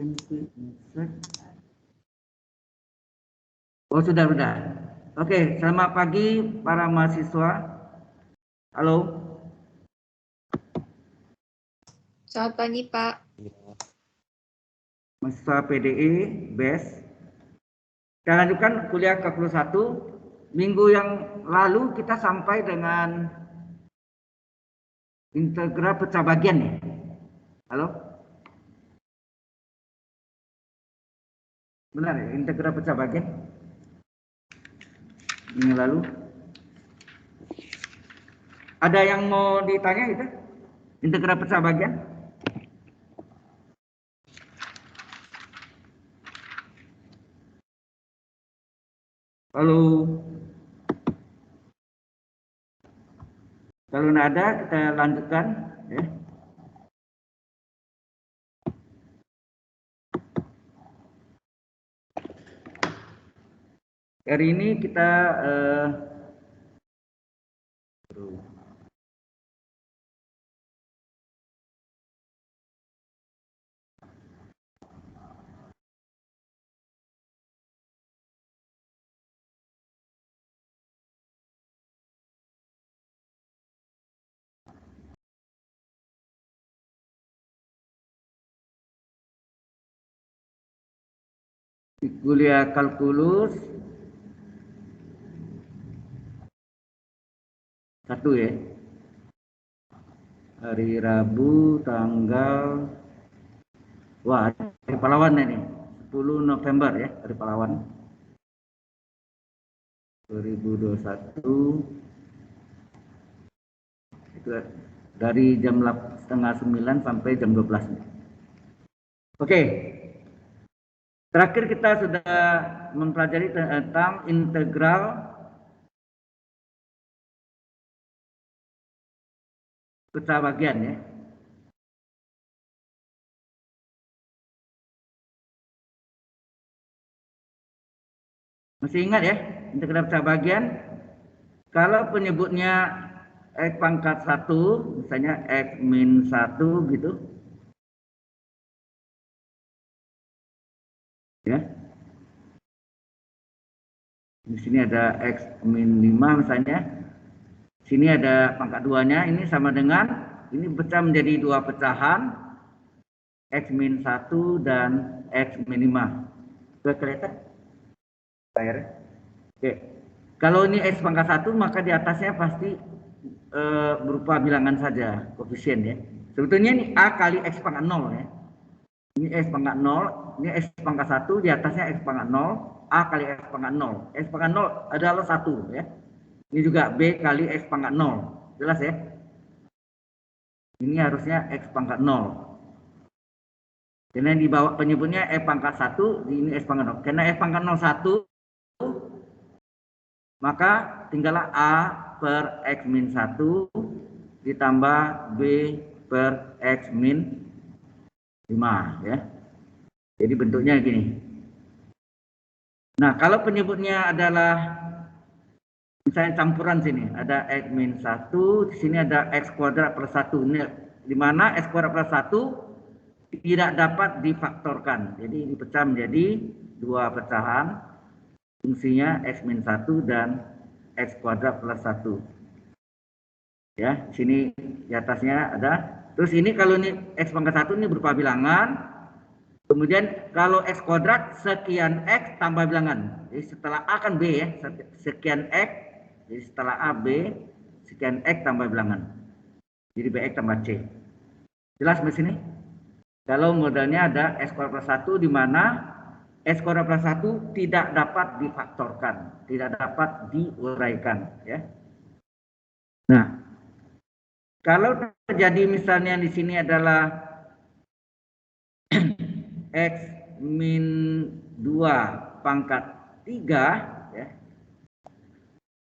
Oh, sudah. Oke, selamat pagi para mahasiswa. Halo. Selamat pagi, Pak. Mahasiswa PDI, BES. Kita lanjutkan kuliah kalkulus 1. Minggu yang lalu kita sampai dengan integral pecah bagian ya. Halo? Benar ya, integral pecah bagian. Minggu lalu. Ada yang mau ditanya gitu? Integral pecah bagian? Halo? Kalau tidak ada, kita lanjutkan ya. Hari ini kita kuliah kalkulus 1 ya. Hari Rabu tanggal hari pahlawan ini 10 November ya, hari pahlawan 2021. Itu dari jam 8:30 sampai jam 12. Oke. Terakhir kita sudah mempelajari tentang integral pecah bagian ya. Masih ingat ya, integral pecah bagian? Kalau penyebutnya X pangkat 1, misalnya X min 1 gitu. Ya. Di sini ada X min 5 misalnya. Sini ada pangkat 2-nya, ini sama dengan, ini pecah menjadi dua pecahan, X min 1 dan X min 5. Sudah kelihatan? Oke. Kalau ini X pangkat 1, maka di atasnya pasti berupa bilangan saja, koefisien ya. Sebetulnya ini A kali X pangkat 0 ya. Ini X pangkat 0, ini X pangkat 1, di atasnya X pangkat 0, A kali X pangkat 0. X pangkat 0 adalah 1 ya. Ini juga B kali X pangkat 0. Jelas ya? Ini harusnya X pangkat 0. Karena di bawah penyebutnya X pangkat 1, ini X pangkat 0. Karena X pangkat 0 1, maka tinggallah A per X min 1 ditambah B per X min 5 ya. Jadi bentuknya gini. Nah, kalau penyebutnya adalah misalnya campuran sini, ada X min 1, di sini ada X kuadrat plus 1. Ini di mana X kuadrat plus 1 tidak dapat difaktorkan. Jadi dipecah menjadi dua pecahan. Fungsinya X min 1 dan X kuadrat plus 1. Ya, di sini di atasnya ada. Terus ini kalau ini X pangkat 1 ini berupa bilangan. Kemudian kalau X kuadrat sekian X tambah bilangan. Jadi setelah A kan B ya, sekian X. Jadi setelah A B, sekian X tambah bilangan. Jadi BX tambah C. Jelas di sini? Kalau modelnya ada X kuadrat plus 1 di mana X kuadrat plus 1 tidak dapat difaktorkan, tidak dapat diuraikan ya. Nah, kalau terjadi misalnya di sini adalah X min 2 pangkat 3 ya,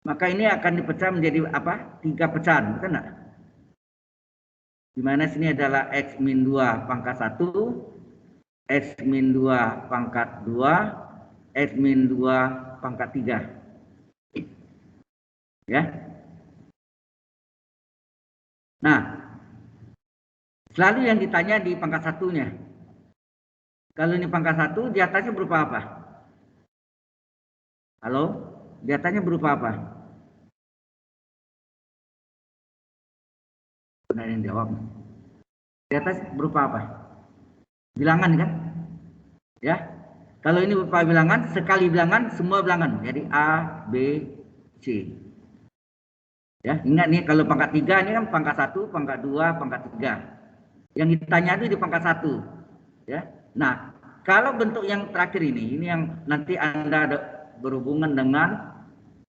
maka ini akan dipecah menjadi apa? 3 pecahan, betul enggak? Dimana sini adalah X min 2 pangkat 1, X min 2 pangkat 2, X min 2 pangkat 3. Ya. Nah, selalu yang ditanya di pangkat 1-nya. Kalau ini pangkat 1, di atasnya berupa apa? Halo? Di atasnya berupa apa? Benar yang jawab. Di atas berupa apa? Bilangan kan? Ya. Kalau ini berupa bilangan, sekali bilangan, semua bilangan. Jadi A, B, C. Ya, ingat nih kalau pangkat 3 ini kan pangkat 1, pangkat 2, pangkat 3. Yang ditanya itu di pangkat 1. Ya. Nah, kalau bentuk yang terakhir ini yang nanti Anda ada berhubungan dengan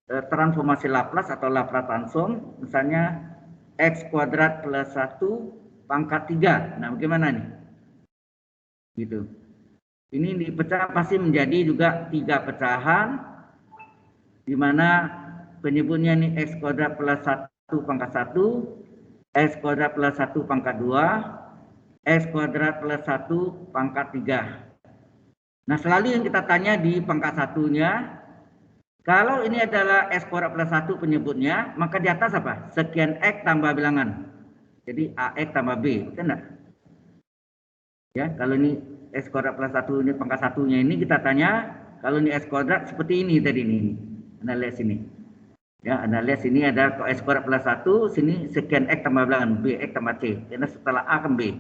transformasi Laplace atau Laplace transform, misalnya X kuadrat plus 1 pangkat 3. Nah, bagaimana nih? Gitu. Ini dipecah pasti menjadi juga 3 pecahan, di mana penyebutnya ini X kuadrat plus 1 pangkat 1, X kuadrat plus 1 pangkat 2, X kuadrat plus 1 pangkat 3. Nah, selalu yang kita tanya di pangkat 1-nya, kalau ini adalah X kuadrat plus 1 penyebutnya, maka di atas apa? Sekian X tambah bilangan. Jadi AX tambah B, betul enggak? Ya, kalau ini X kuadrat plus 1 ini pangkat 1-nya ini kita tanya, kalau ini X kuadrat seperti ini tadi ini. Anda lihat sini. Ya, Anda lihat sini ada X kuadrat plus 1, sini sekian X tambah bilangan, B, X tambah C. Karena setelah A kan B.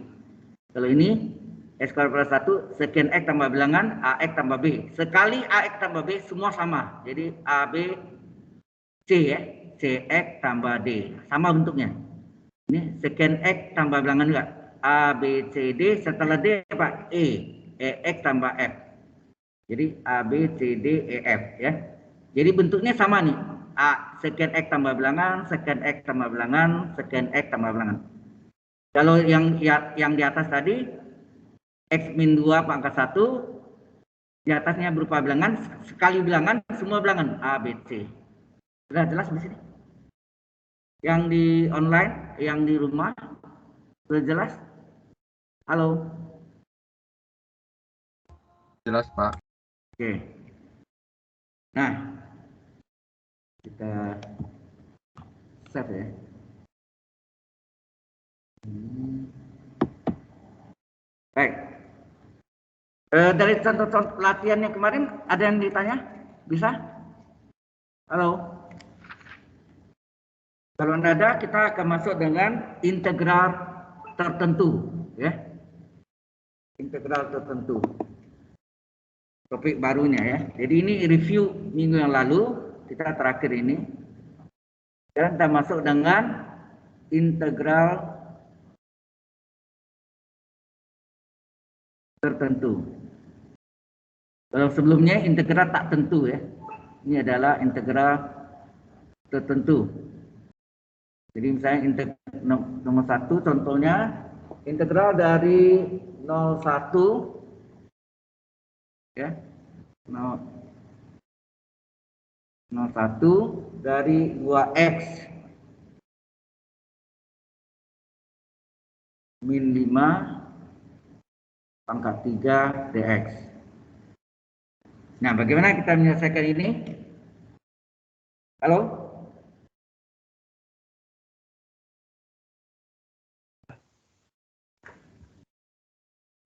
Kalau ini X kuadrat plus 1, sekian X tambah bilangan, AX tambah B. Sekali AX tambah B, semua sama. Jadi AB, C ya. CX tambah D. Sama bentuknya. Ini sekian X tambah bilangan juga. A, B, C, D. Setelah D apa? E. EX tambah F. Jadi A, B, C, D, E, F ya. Jadi bentuknya sama nih. A, sekian X tambah bilangan, sekian X tambah bilangan, sekian X tambah bilangan. Kalau yang di atas tadi, X min 2 pangkat 1, di atasnya berupa bilangan, sekali bilangan, semua bilangan, A, B, C. Sudah jelas di sini? Yang di online, yang di rumah, sudah jelas? Halo? Jelas, Pak. Oke. Nah, kita save ya. Baik. Dari contoh-contoh latihan yang kemarin, ada yang ditanya? Bisa? Halo? Kalau tidak ada, kita akan masuk dengan integral tertentu, ya. Integral tertentu. Topik barunya ya. Jadi ini review minggu yang lalu, kita terakhir ini. Dan kita masuk dengan integral tertentu. Kalau sebelumnya integral tak tentu ya. Ini adalah integral tertentu. Jadi misalnya nomor 1 contohnya integral dari 01 ya. 01 dari 2x min 5 pangkat 3 dx. Nah, bagaimana kita menyelesaikan ini? Halo?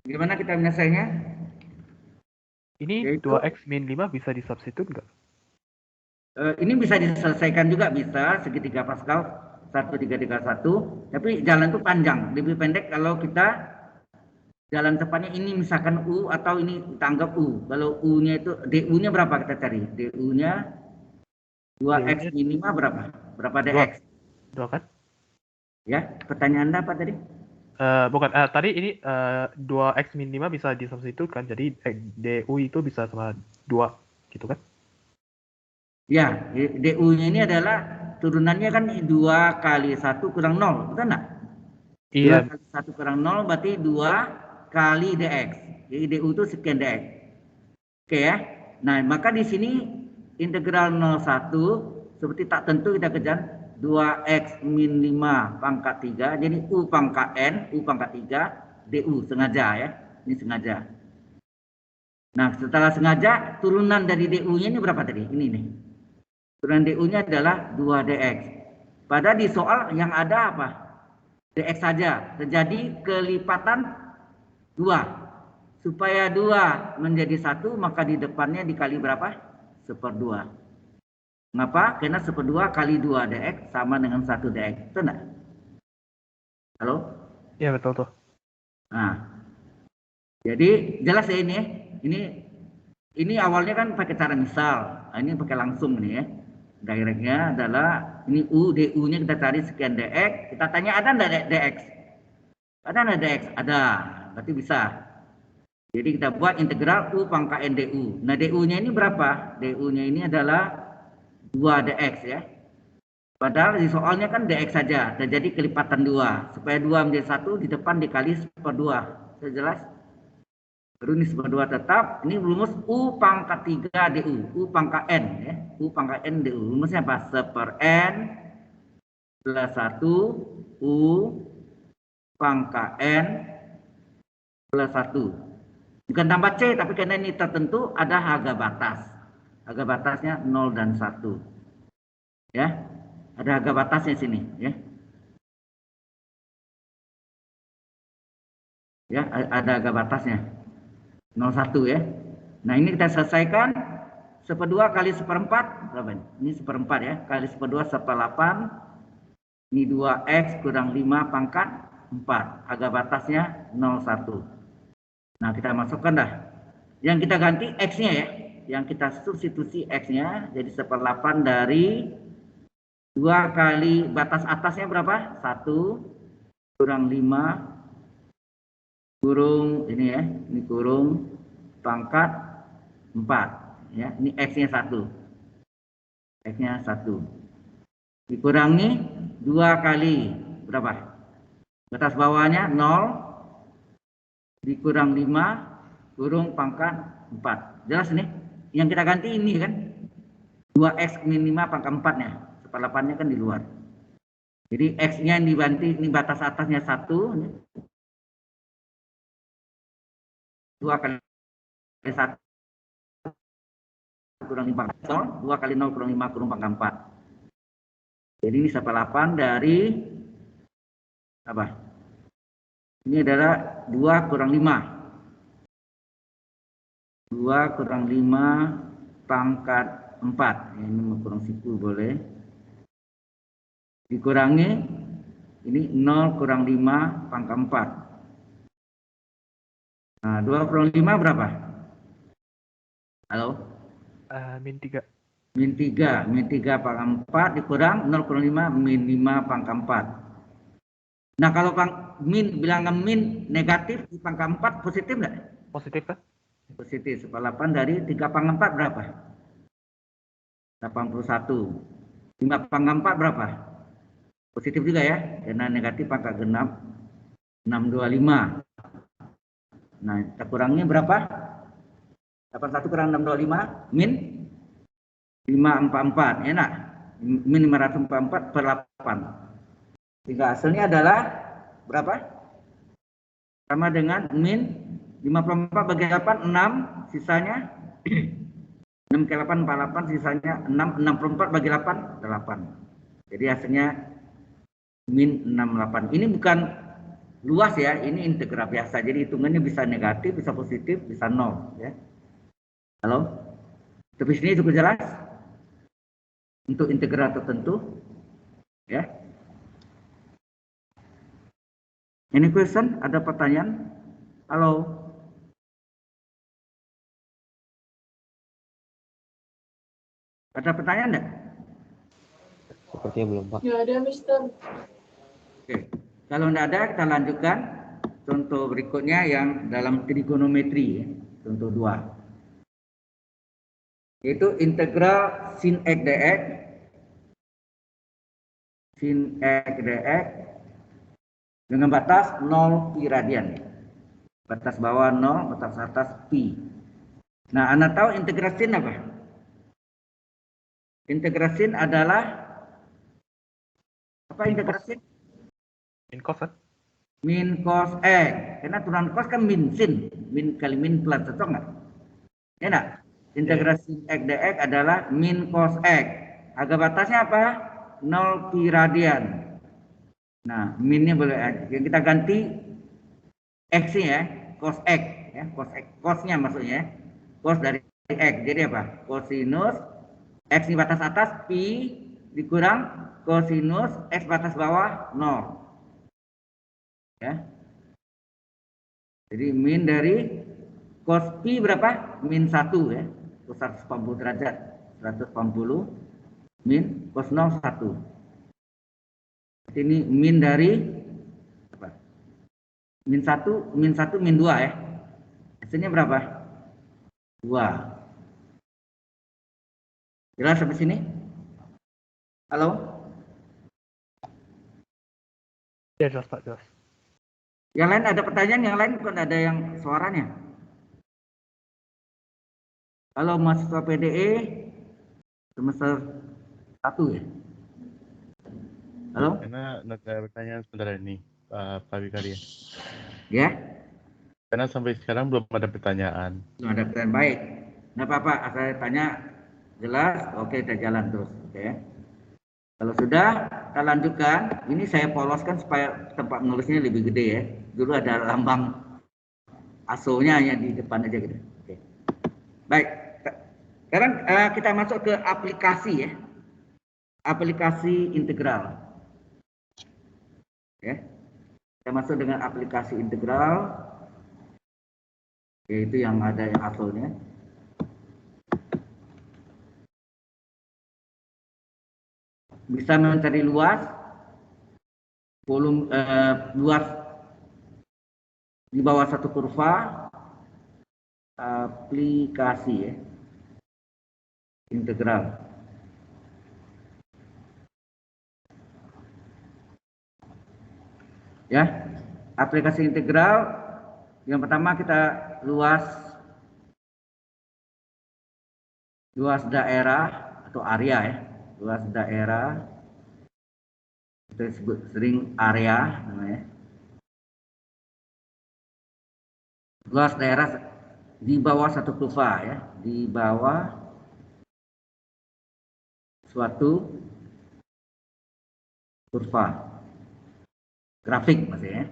Bagaimana kita menyelesaikannya? Ini Yaitu, 2x min 5 bisa disubstitut nggak? Ini bisa diselesaikan juga, bisa segitiga Pascal 1331, tapi jalan itu panjang, lebih pendek kalau kita jalan cepatnya ini misalkan U atau ini kita anggap U. Kalau U-nya itu DU-nya berapa kita cari? DU-nya 2x min 5 berapa? Berapa dx? 2 kan? Ya, pertanyaan Anda apa tadi? Bukan, tadi ini 2x min 5 bisa disubstitut kan, jadi DU itu bisa sama 2 gitu kan? Ya, DU-nya ini adalah turunannya kan 2 kali 1 kurang 0, betul enggak? Iya. 2 kali 1 kurang 0 berarti 2 kali dx. Jadi DU itu sekian dx. Oke ya. Nah, maka di sini integral 01 seperti tak tentu kita kejar 2x min 5 pangkat 3. Jadi U pangkat N, U pangkat 3, DU sengaja ya. Ini sengaja. Nah, setelah sengaja turunan dari DU-nya ini berapa tadi? Ini nih. Turunan DU-nya adalah 2 dx. Padahal di soal yang ada apa? dx saja. Terjadi kelipatan 2. Supaya 2 menjadi 1, maka di depannya dikali berapa? 1/2. Mengapa? Karena 1/2 kali 2 dx sama dengan 1 dx. Betul enggak? Halo? Iya, betul tuh. Nah, jadi jelas ya ini ya. Ini awalnya kan pakai cara misal. Nah, ini pakai langsung nih ya. Directnya adalah ini U, DU-nya kita cari sekian dx. Kita tanya ada enggak dx? Ada enggak dx? Ada. Berarti bisa. Jadi kita buat integral U pangkat N DU. Nah, DU-nya ini berapa? DU-nya ini adalah 2 dx ya. Padahal di soalnya kan dx saja. Dan jadi kelipatan 2. Supaya 2 menjadi 1, di depan dikali 1/2. Sudah jelas? Baru ini 1/2 tetap. Ini rumus U pangkat 3 DU. U pangkat N ya. U pangkat N DU. Rumusnya apa? 1/N plus 1 U pangkat N plus 1. Bukan tambah C, tapi karena ini tertentu ada harga batas. Harga batasnya 0 dan 1. Ya. Ada harga batasnya sini, ya. Ya, ada harga batasnya. 0, 1 ya. Nah, ini kita selesaikan 1/2 kali 1/4 berapa ini? Ini 1/4 ya. Kali 1/2 1/8. Ini 2x kurang 5 pangkat 4. Harga batasnya 0, 1. Nah, kita masukkan dah. Yang kita ganti X-nya ya. Yang kita substitusi X-nya jadi 1/8 dari 2 kali batas atasnya berapa? 1 kurang 5 kurung ini ya. Ini kurung pangkat 4. Ya, ini X-nya 1. X-nya 1. Dikurangi 2 kali berapa? Batas bawahnya 0 dikurang 5 kurung pangkat 4. Jelas nih? Yang kita ganti ini kan 2x min 5 pangkat 4-nya. 1/8-nya kan di luar. Jadi x-nya yang diganti ini batas atasnya 1. 2 kali 1 kurang 5 pangkat 0. 2 kali 0 kurang 5 kurung pangkat 4. Jadi ini 1/8 dari apa? Ini adalah 2 kurang 5. 2 kurang 5 pangkat 4. Ini mau kurang siku boleh. Dikurangi ini 0 kurang 5 pangkat 4. Nah, 2 kurang 5 berapa? Halo? Min 3. Min 3. Min 3 pangkat 4 dikurang 0 kurang 5 min 5 pangkat 4. Nah, kalau min bilangan min negatif di pangkat 4 positif enggak? Positif kan? Positif. 1/8 dari 3 pangkat 4 berapa? 81. 5 pangkat 4 berapa? Positif juga ya, karena negatif pangkat genap 625. Nah, kita kurangnya berapa? 81 kurang 625 min 544. Enak. Min 544 per 8. Sehingga hasilnya adalah berapa? Sama dengan min 54 bagi 8, 6, sisanya 6 ke 8, 48, sisanya 6, 64 bagi 8, 8. Jadi hasilnya min 68. Ini bukan luas ya, ini integral biasa. Jadi hitungannya bisa negatif, bisa positif, bisa 0. Ya. Halo? Tapi sini cukup jelas? Untuk integral tertentu. Ya. Any question? Ada pertanyaan? Halo? Ada pertanyaan enggak? Sepertinya belum, Pak. Nggak ada, Mister. Oke. Kalau enggak ada, kita lanjutkan contoh berikutnya yang dalam trigonometri, ya. Contoh 2. Yaitu integral sin x dx. Sin x dx dengan batas 0 pi radian. Batas bawah 0, batas atas pi. Nah, Anda tahu integral sin apa? Integral sin adalah apa integral sin? Min cos kan? Min cos x. Karena turunan cos kan min sin. Min kali min plus, cocok nggak? Ya enggak? Integral sin x dx adalah min cos x. Harga batasnya apa? 0 pi radian. Nah, minnya boleh aja. Yang kita ganti x ya, cos x. ya, cosnya maksudnya, cos dari X. Jadi apa? Cosinus X di batas atas pi dikurang cosinus X batas bawah 0. Ya. Jadi min dari cos pi berapa? Min 1 ya. Cos 180 derajat. 180 min cos 0 1. Ini min dari apa? Min 1 min 2 ya. Hasilnya berapa? 2. Jelas sampai sini? Halo? Ya, jelas Pak, jelas. Yang lain ada pertanyaan, yang lain bukan ada yang suaranya. Halo mahasiswa PDE semester 1 ya? Halo? Karena ada pertanyaan sebentar ini, Pak Wikaria. Ya? Karena sampai sekarang belum ada pertanyaan. Belum ada pertanyaan, baik. Nggak apa-apa, asal tanya jelas, oke kita jalan terus. Oke. Kalau sudah, kita lanjutkan. Ini saya poloskan supaya tempat menulisnya lebih gede ya. Dulu ada lambang ASO-nya hanya di depan aja gitu. Oke. Baik. Sekarang kita masuk ke aplikasi ya. Aplikasi integral. Ya. Kita masuk dengan aplikasi integral, yaitu yang ada yang ASO-nya. Bisa mencari luas, volume luas di bawah satu kurva, aplikasi ya, integral. Ya, aplikasi integral. Yang pertama kita luas daerah atau area ya, luas daerah, kita sebut sering area namanya. Luas daerah di bawah satu kurva ya, di bawah suatu kurva grafik maksudnya.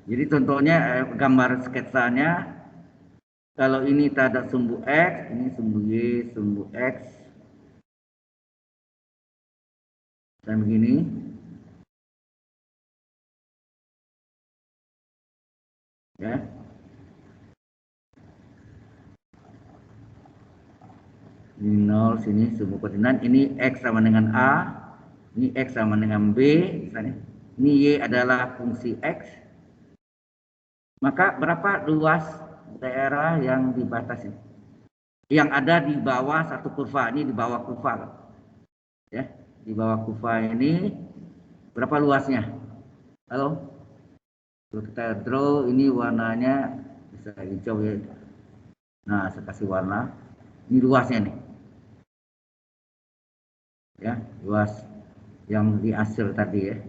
Jadi contohnya gambar sketsanya, kalau ini ada sumbu X, ini sumbu Y, sumbu X, dan begini. Ya. Ini 0, sini sumbu koordinat, ini X sama dengan A, ini X sama dengan B, misalnya. Ini Y adalah fungsi X. Maka berapa luas daerah yang dibatasi? Yang ada di bawah satu kurva, ini di bawah kurva. Ya, di bawah kurva ini berapa luasnya? Halo? Kalau kita draw, ini warnanya bisa hijau ya. Nah, saya kasih warna. Ini luasnya nih. Ya, luas yang di hasil tadi ya.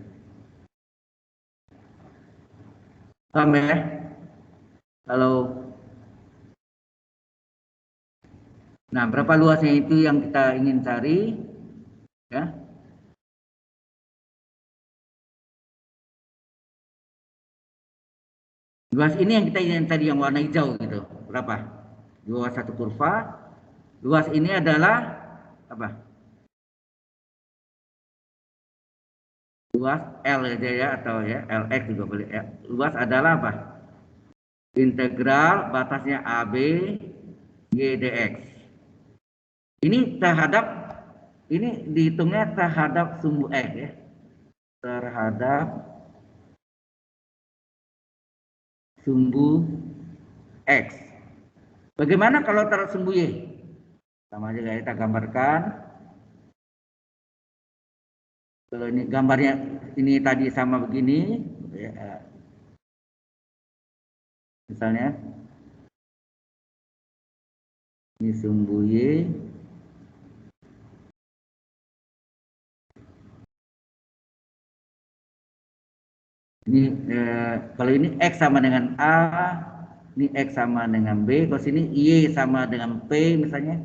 Paham ya? Halo. Nah, berapa luasnya itu yang kita ingin cari? Ya. Luas ini yang kita ingin tadi yang warna hijau gitu. Berapa? Di bawah satu kurva. Luas ini adalah apa? Luas L aja ya, atau ya LX juga boleh. Luas adalah apa? Integral batasnya AB Y dx. Ini terhadap, ini dihitungnya terhadap sumbu X ya. Terhadap sumbu X. Bagaimana kalau terhadap sumbu Y? Sama aja kita gambarkan. Kalau ini gambarnya ini tadi sama begini, ya. Misalnya ini sumbu Y, ini kalau ini X sama dengan A, ini X sama dengan B, kalau sini Y sama dengan P misalnya,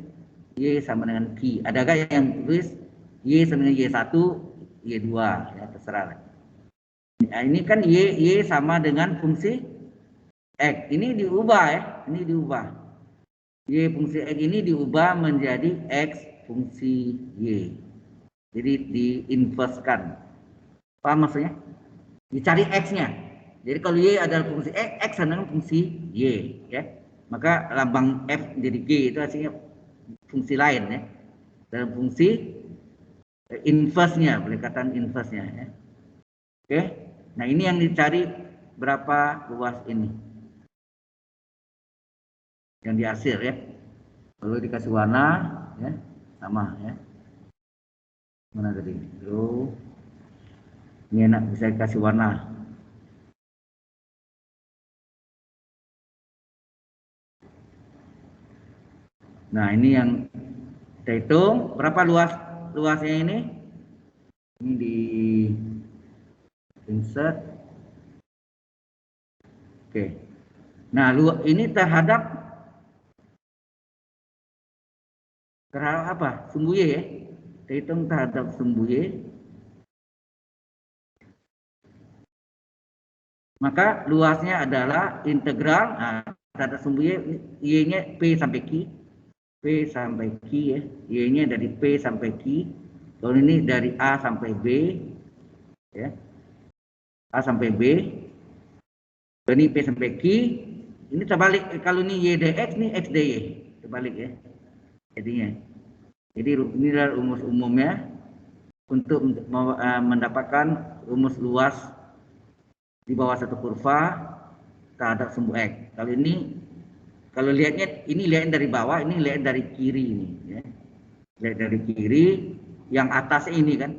Y sama dengan Q. Ada gak yang tulis Y sama dengan Y1, Y2, ya terserah. Nah, ini kan y sama dengan fungsi x. Ini diubah ya, ini diubah. Y fungsi x ini diubah menjadi x fungsi y. Jadi diinverskan. Paham maksudnya? Dicari x-nya. Jadi kalau y adalah fungsi x adalah fungsi y, ya. Maka lambang f jadi g itu artinya fungsi lain ya. Dalam fungsi inverse-nya, pendekatan inverse-nya ya. Oke. Nah, ini yang dicari berapa luas ini. Yang dihasil ya. Kalau dikasih warna ya, sama ya. Mana tadi? Tuh. Ini enak bisa dikasih warna. Nah, ini yang kita hitung berapa luasnya ini. Ini di insert. Oke. Nah, ini terhadap apa? Sumbu Y ya. Kita hitung terhadap sumbu Y. Maka luasnya adalah integral terhadap sumbu Y-nya P sampai Q. P sampai Q ya. Y-nya dari P sampai Q. Kalau ini dari A sampai B. Ya. A sampai B. Ini P sampai Q. Ini terbalik. Kalau ini Y dx, ini X dy. Terbalik ya. Jadinya. Jadi ini adalah rumus umumnya untuk mendapatkan rumus luas di bawah satu kurva terhadap sumbu X. Kalau ini, kalau lihatnya, ini lihat dari bawah, ini lihat dari kiri ini. Ya. Lihat dari kiri, yang atas ini kan.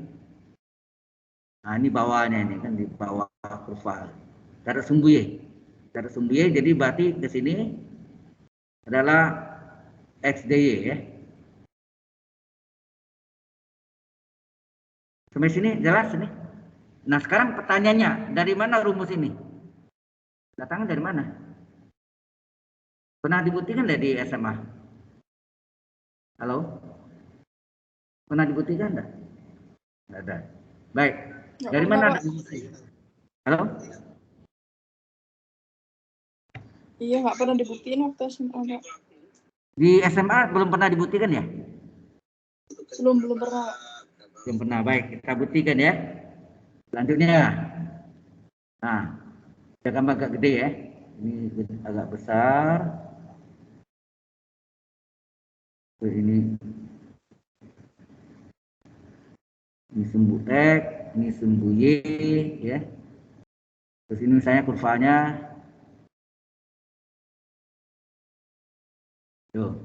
Nah, ini bawahnya ini kan di bawah kurva. Terhadap sumbu Y. Terhadap sumbu Y, jadi berarti ke sini adalah X dy ya. Sampai sini jelas ini. Nah, sekarang pertanyaannya, dari mana rumus ini? Datangnya dari mana? Pernah dibuktikan tidak di SMA? Halo? Pernah dibuktikan tidak? Tidak ada. Baik. Dari mana ada bukti? Halo? Iya, nggak pernah dibuktiin waktu SMA, Pak. Di SMA belum pernah dibuktikan ya? Belum pernah. Belum pernah. Baik, kita buktikan ya. Selanjutnya. Nah, kita gambar agak gede ya. Ini agak besar. Terus ini sumbu X, ini sumbu Y ya. Terus ini misalnya kurvanya. Tuh.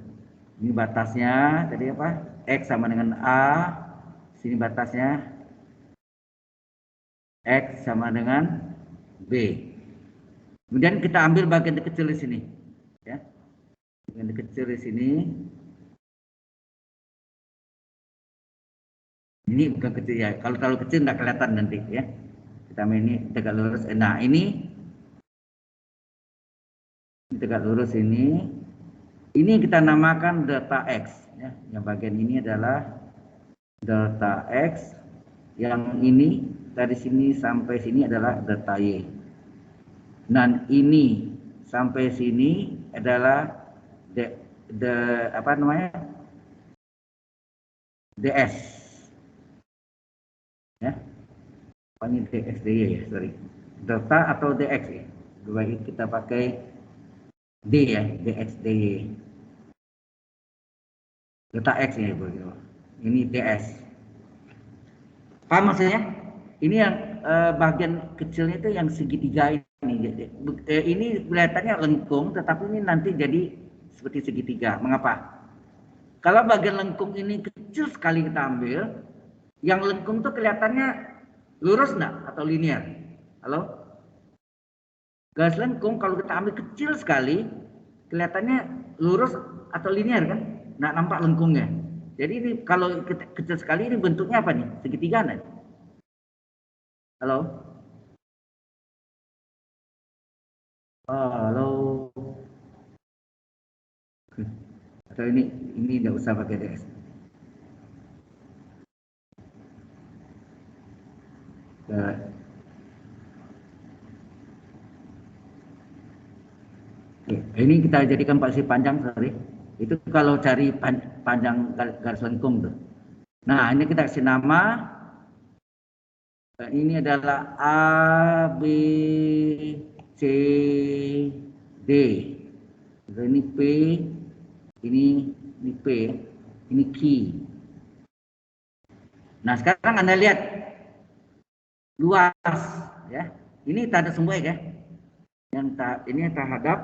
Ini batasnya tadi apa? X sama dengan A. Sini batasnya X sama dengan B. Kemudian kita ambil bagian kecil di sini, ya. Bagian kecil di sini. Ini bukan kecil ya. Kalau terlalu kecil nggak kelihatan nanti, ya. Kita ini tegak lurus. Nah, ini tegak lurus ini. Ini kita namakan delta X, ya. Yang bagian ini adalah delta X. Yang ini dari sini sampai sini adalah delta Y. Dan ini sampai sini adalah apa namanya? DS. Ya. Ini DX dy ya, sorry. Delta atau DX ya. Baik kita pakai D ya, DX dy. Delta X ya, begitu. Ini DS. Paham maksudnya? Ini yang bagian kecilnya itu yang segitiga ini. Ini kelihatannya lengkung, tetapi ini nanti jadi seperti segitiga. Mengapa? Kalau bagian lengkung ini kecil sekali kita ambil, yang lengkung itu kelihatannya lurus enggak atau linear? Halo? Garis lengkung kalau kita ambil kecil sekali, kelihatannya lurus atau linear kan? Nggak nampak lengkungnya. Jadi ini kalau kecil sekali ini bentuknya apa nih? Segitiga enggak? Halo? Oh, halo. Atau ini enggak usah pakai DS. Ini kita jadikan paksi panjang, sorry. Itu kalau cari panjang garis lengkung tuh. Nah, ini kita kasih nama. Ini adalah A, B, C, D. Ini P, ini P, ini Q. Nah, sekarang Anda lihat luas, ya. Ini tanda sembuh ya. Yang ini terhadap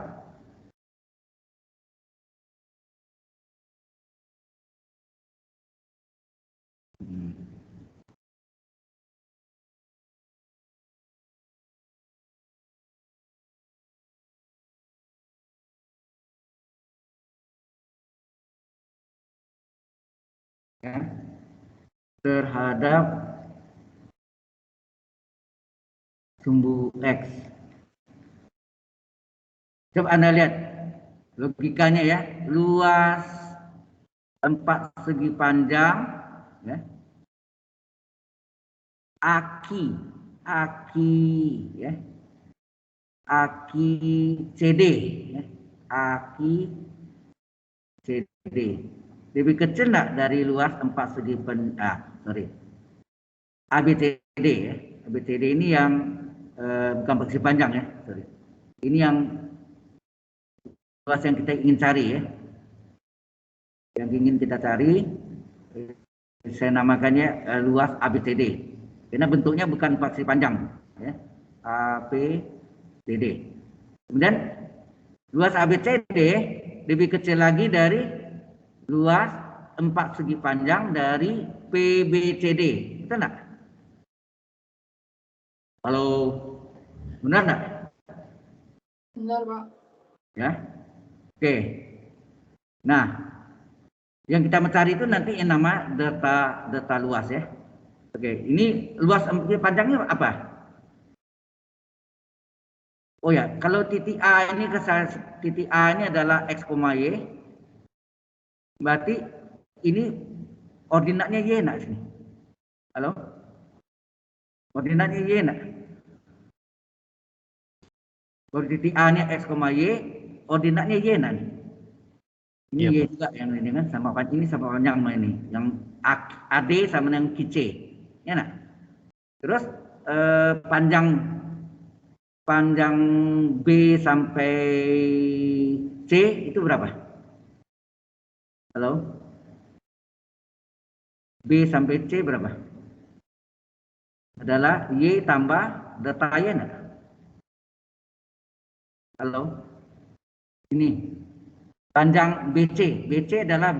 ya, terhadap sumbu X. Coba Anda lihat logikanya ya, luas 4 segi panjang, ya. Aki, ya. Aki CD, ya. Aki CD. Lebih kecil enggak dari luas 4 segi ABCD ya. ABCD ini yang bukan paksi panjang ya, sorry. Ini yang luas yang kita ingin cari ya. Yang ingin kita cari, saya namakannya luas ABCD. Karena bentuknya bukan paksi panjang ya. ABCD. Kemudian luas ABCD lebih kecil lagi dari luas 4 segi panjang dari PBCD. Betul enggak? Kalau benar enggak? Benar, Pak. Ya. Oke. Nah, yang kita mencari itu nanti yang nama data luas ya. Oke, ini luas panjangnya apa? Oh ya, kalau titik A ini titik A ini adalah X, Y. Berarti ini ordinatnya Y nak sini. Halo? Ordinatnya Y nak? Kalau titik A ini X, Y, ordinatnya Y nak? Ini Iya, Y Pak. juga yang ini kan sama ini sama panjang ini. Yang AD sama dengan QC. Ya nak? Terus panjang B sampai C itu berapa? Halo? B sampai C berapa? Adalah Y tambah data Y enggak? Halo? Ini panjang BC. BC adalah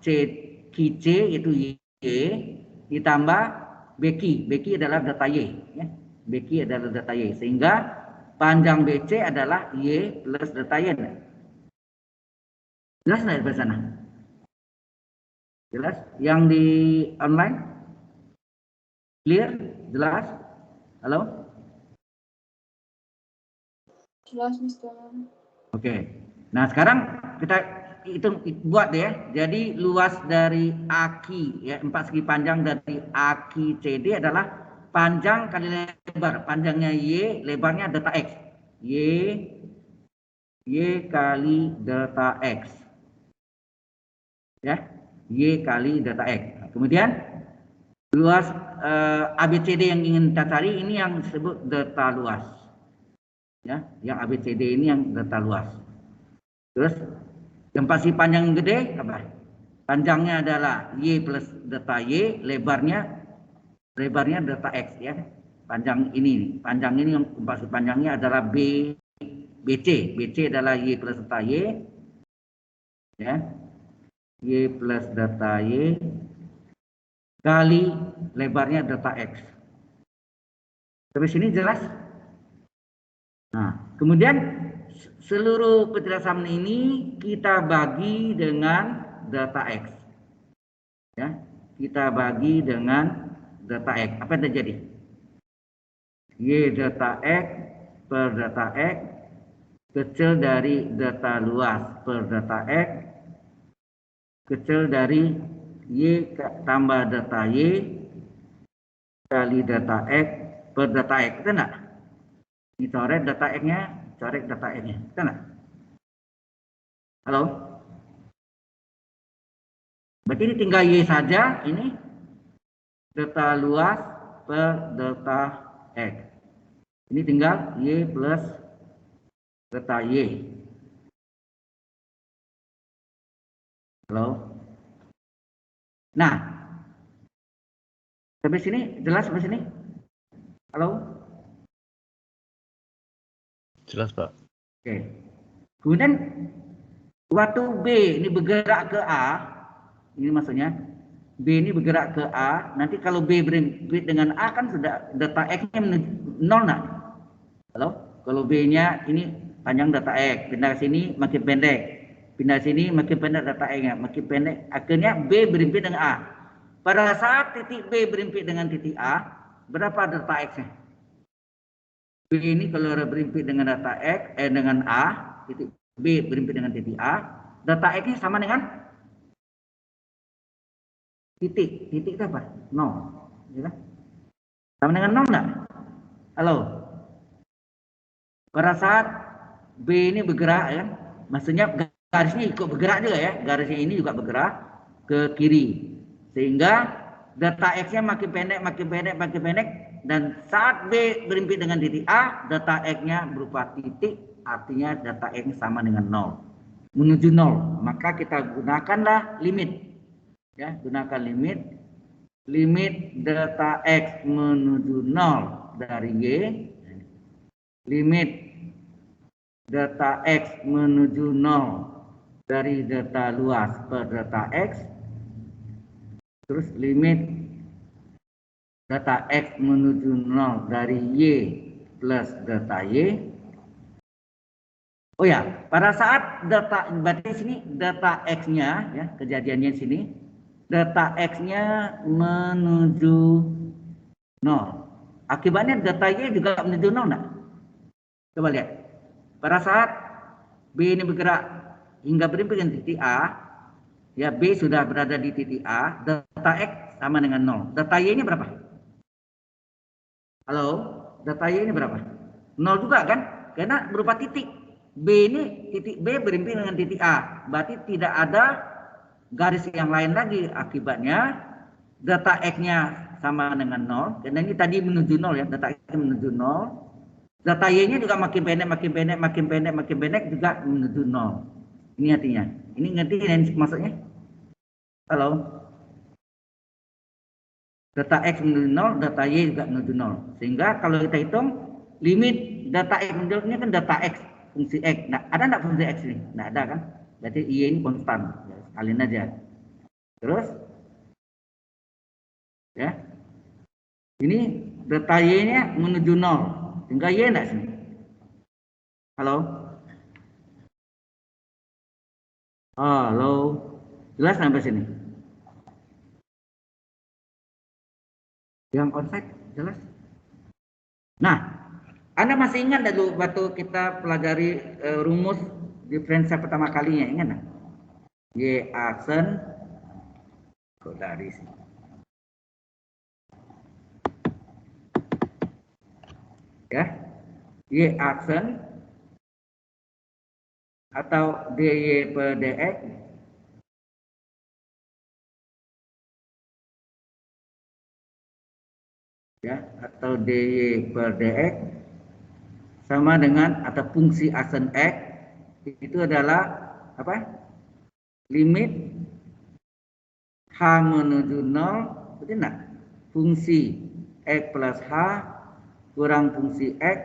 QC itu Y ditambah BQ. BQ adalah data Y ya. BQ adalah data Y, sehingga panjang BC adalah Y plus data Y. Jelas nggak di sana? Jelas? Yang di online? Clear? Jelas? Halo? Jelas, Mister. Oke. Nah, sekarang kita hitung buat ya. Jadi luas dari AQ ya, 4 segi panjang dari AQ CD adalah panjang kali lebar. Panjangnya Y, lebarnya delta X. Y kali delta X. Ya. Y kali delta X. Nah, kemudian luas ABCD yang ingin kita cari ini yang disebut delta luas. Ya, yang ABCD ini yang delta luas. Terus yang pasti panjang gede apa? Panjangnya adalah Y plus delta Y, lebarnya delta X ya. Panjang ini yang pasti panjangnya adalah BC. BC adalah Y plus delta Y. Ya. Y plus delta Y kali lebarnya delta X. Sampai sini jelas? Nah, kemudian seluruh penjelasan ini kita bagi dengan delta X. Ya, kita bagi dengan delta X. Apa yang terjadi? Y delta X per delta X kecil dari delta luas per delta X kecil dari Y tambah delta Y kali delta X per delta X. Itu enggak? Ini coret delta X-nya, coret delta X-nya. Betul enggak? Halo? Berarti ini tinggal Y saja, ini delta luas per delta X. Ini tinggal Y plus delta Y. Halo? Nah, sampai sini jelas sampai sini? Halo? Jelas, Pak. Oke. Kemudian waktu B ini bergerak ke A, ini maksudnya B ini bergerak ke A, nanti kalau B berimpit dengan A kan sudah data X-nya menuju 0 nak? Halo? Kalau B-nya ini panjang data X, pindah ke sini makin pendek. Pindah sini makin pendek data X-nya, makin pendek. Akhirnya B berimpit dengan A. Pada saat titik B berimpit dengan titik A, berapa data X-nya? B ini kalau berimpit dengan data X, dengan A, titik B berimpit dengan titik A, data X-nya sama dengan titik itu apa? 0. Ya kan? Sama dengan 0 enggak? Halo? Pada saat B ini bergerak, ya, maksudnya garisnya ikut bergerak juga ya, garisnya ini juga bergerak ke kiri, sehingga data X-nya makin pendek, makin pendek, makin pendek, dan saat B berimpit dengan titik A, data X-nya berupa titik, artinya data X sama dengan 0, menuju 0, maka kita gunakanlah limit, ya, gunakan limit delta X menuju 0 dari Y, limit delta X menuju 0 dari delta luas per delta X, terus limit delta X menuju 0 dari Y plus delta Y. Oh ya, pada saat delta, berarti sini delta X-nya, ya, kejadiannya sini, delta X-nya menuju 0. Akibatnya delta Y juga menuju 0 enggak? Coba lihat. Pada saat B ini bergerak hingga berimpit dengan titik A, ya B sudah berada di titik A, delta X sama dengan 0. Delta Y-nya berapa? Halo? Delta Y ini berapa? 0 juga kan? Karena berupa titik. B ini, titik B berimpit dengan titik A. Berarti tidak ada garis yang lain lagi. Akibatnya delta X-nya sama dengan 0. Karena ini tadi menuju 0 ya. Delta X menuju 0. Delta Y-nya juga makin pendek, makin pendek, makin pendek, makin pendek juga menuju 0. Ini artinya. Ini ngerti ini maksudnya? Halo? Delta X menuju 0, delta Y juga menuju 0. Sehingga kalau kita hitung, limit delta X menuju ini kan delta X, fungsi X. Nah, ada enggak fungsi X ini? Enggak ada kan? Berarti Y ini konstan. Ya, sekalian aja. Terus, ya. Ini delta Y-nya menuju 0. Sehingga Y enggak sini? Halo? Halo? Jelas sampai sini? Yang onsite jelas? Nah, Anda masih ingat dulu waktu kita pelajari rumus diferensial pertama kalinya, ingat nggak? Y aksen kok dari sini. Ya, Y aksen atau dy per dx ya, atau dy per dx sama dengan atau fungsi aksen x itu adalah apa? Limit h menuju 0, betul enggak? Fungsi x plus h kurang fungsi x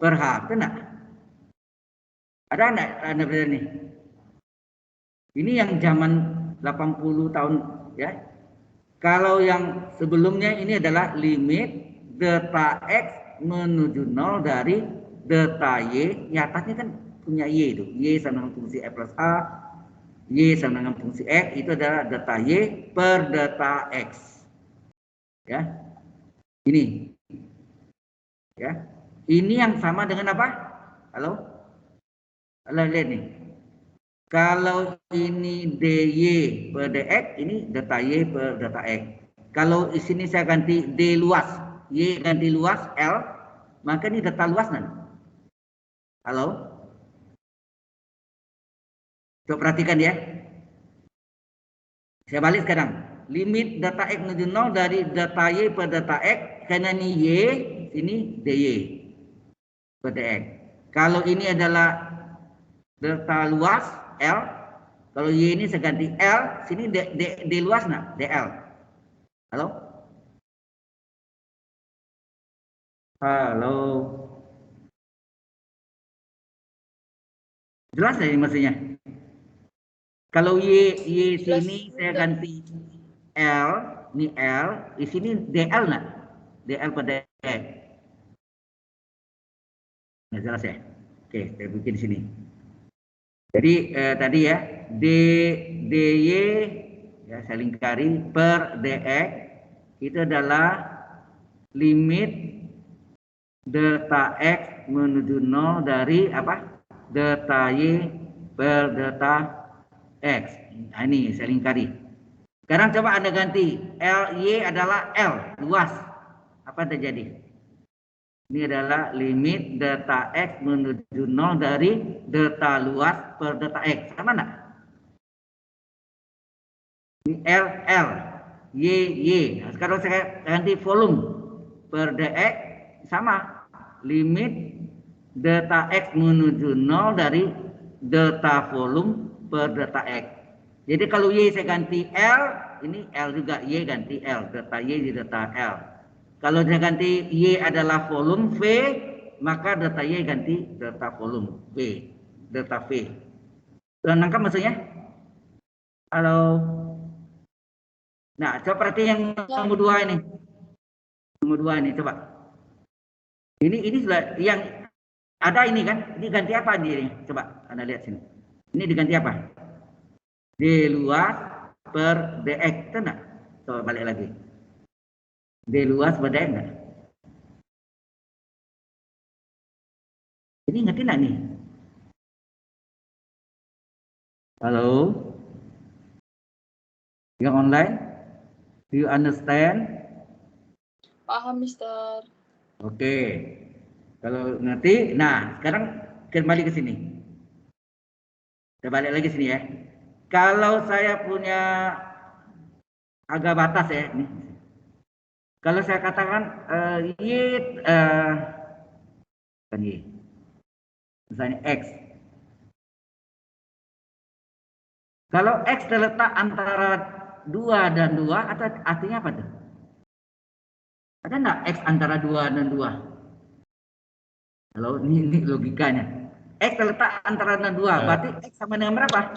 per h, betul enggak? Ada enggak Anda belajar nih? Ini yang zaman 80 tahun ya. Kalau yang sebelumnya ini adalah limit delta x menuju 0 dari delta y. Di atasnya kan punya y itu. Y sama dengan fungsi x plus a. Y sama dengan fungsi x. Itu adalah delta y per delta x. Ya. Ini. Ya. Ini yang sama dengan apa? Halo? Halo, lihat nih. Kalau ini dy per dx, ini delta y per delta x. Kalau di sini saya ganti d luas, y ganti luas l, maka ini delta luas nanti. Halo? Coba perhatikan ya. Saya balik sekarang. Limit data X menuju 0 dari data Y per data X. Karena ini Y, ini DY per DX. Kalau ini adalah data luas, L. Kalau Y ini saya ganti L. Sini D luas nak, DL. Halo? Halo? Jelas ya ini maksudnya? Kalau Y sini saya ganti L, ini L, di sini DL nak, DL pada DL. Nah, jelas ya? Oke, saya bikin sini. Jadi tadi ya, DY ya saya lingkari per DX itu adalah limit delta X menuju 0 dari apa? Delta Y per delta X. Nah, ini saya lingkari. Sekarang coba Anda ganti. Y adalah L, luas. Apa yang terjadi? Ini adalah limit delta X menuju 0 dari delta luas per delta X. Sama enggak? Ini L, Y. Nah, sekarang saya ganti volume per DX. Sama. Limit delta X menuju 0 dari delta volume per delta X. Jadi kalau Y saya ganti L, ini L juga, Y ganti L, delta Y di delta L. Kalau saya ganti Y adalah volume V, maka delta Y ganti delta volume V, delta V. Sudah nangkap maksudnya? Halo. Nah, coba perhatikan yang nomor 2 ini. Nomor 2 ini coba. Ini sudah yang ada ini kan? Ini ganti apa ini? Coba Anda lihat sini. Ini diganti apa? D luas per DX, itu enggak? Coba balik lagi. D luas per DX enggak? Ini ngerti enggak nih? Halo? Yang online? Do you understand? Paham, Mister. Oke. Kalau ngerti, nah sekarang kembali ke sini. Saya balik lagi sini ya. Kalau saya punya agak batas ya, ini. Kalau saya katakan kan Y, misalnya X. Kalau X terletak antara 2 dan 2, atau artinya apa tuh? Ada enggak X antara 2 dan 2? Halo, ini logikanya. X terletak antara 2, berarti X sama dengan berapa?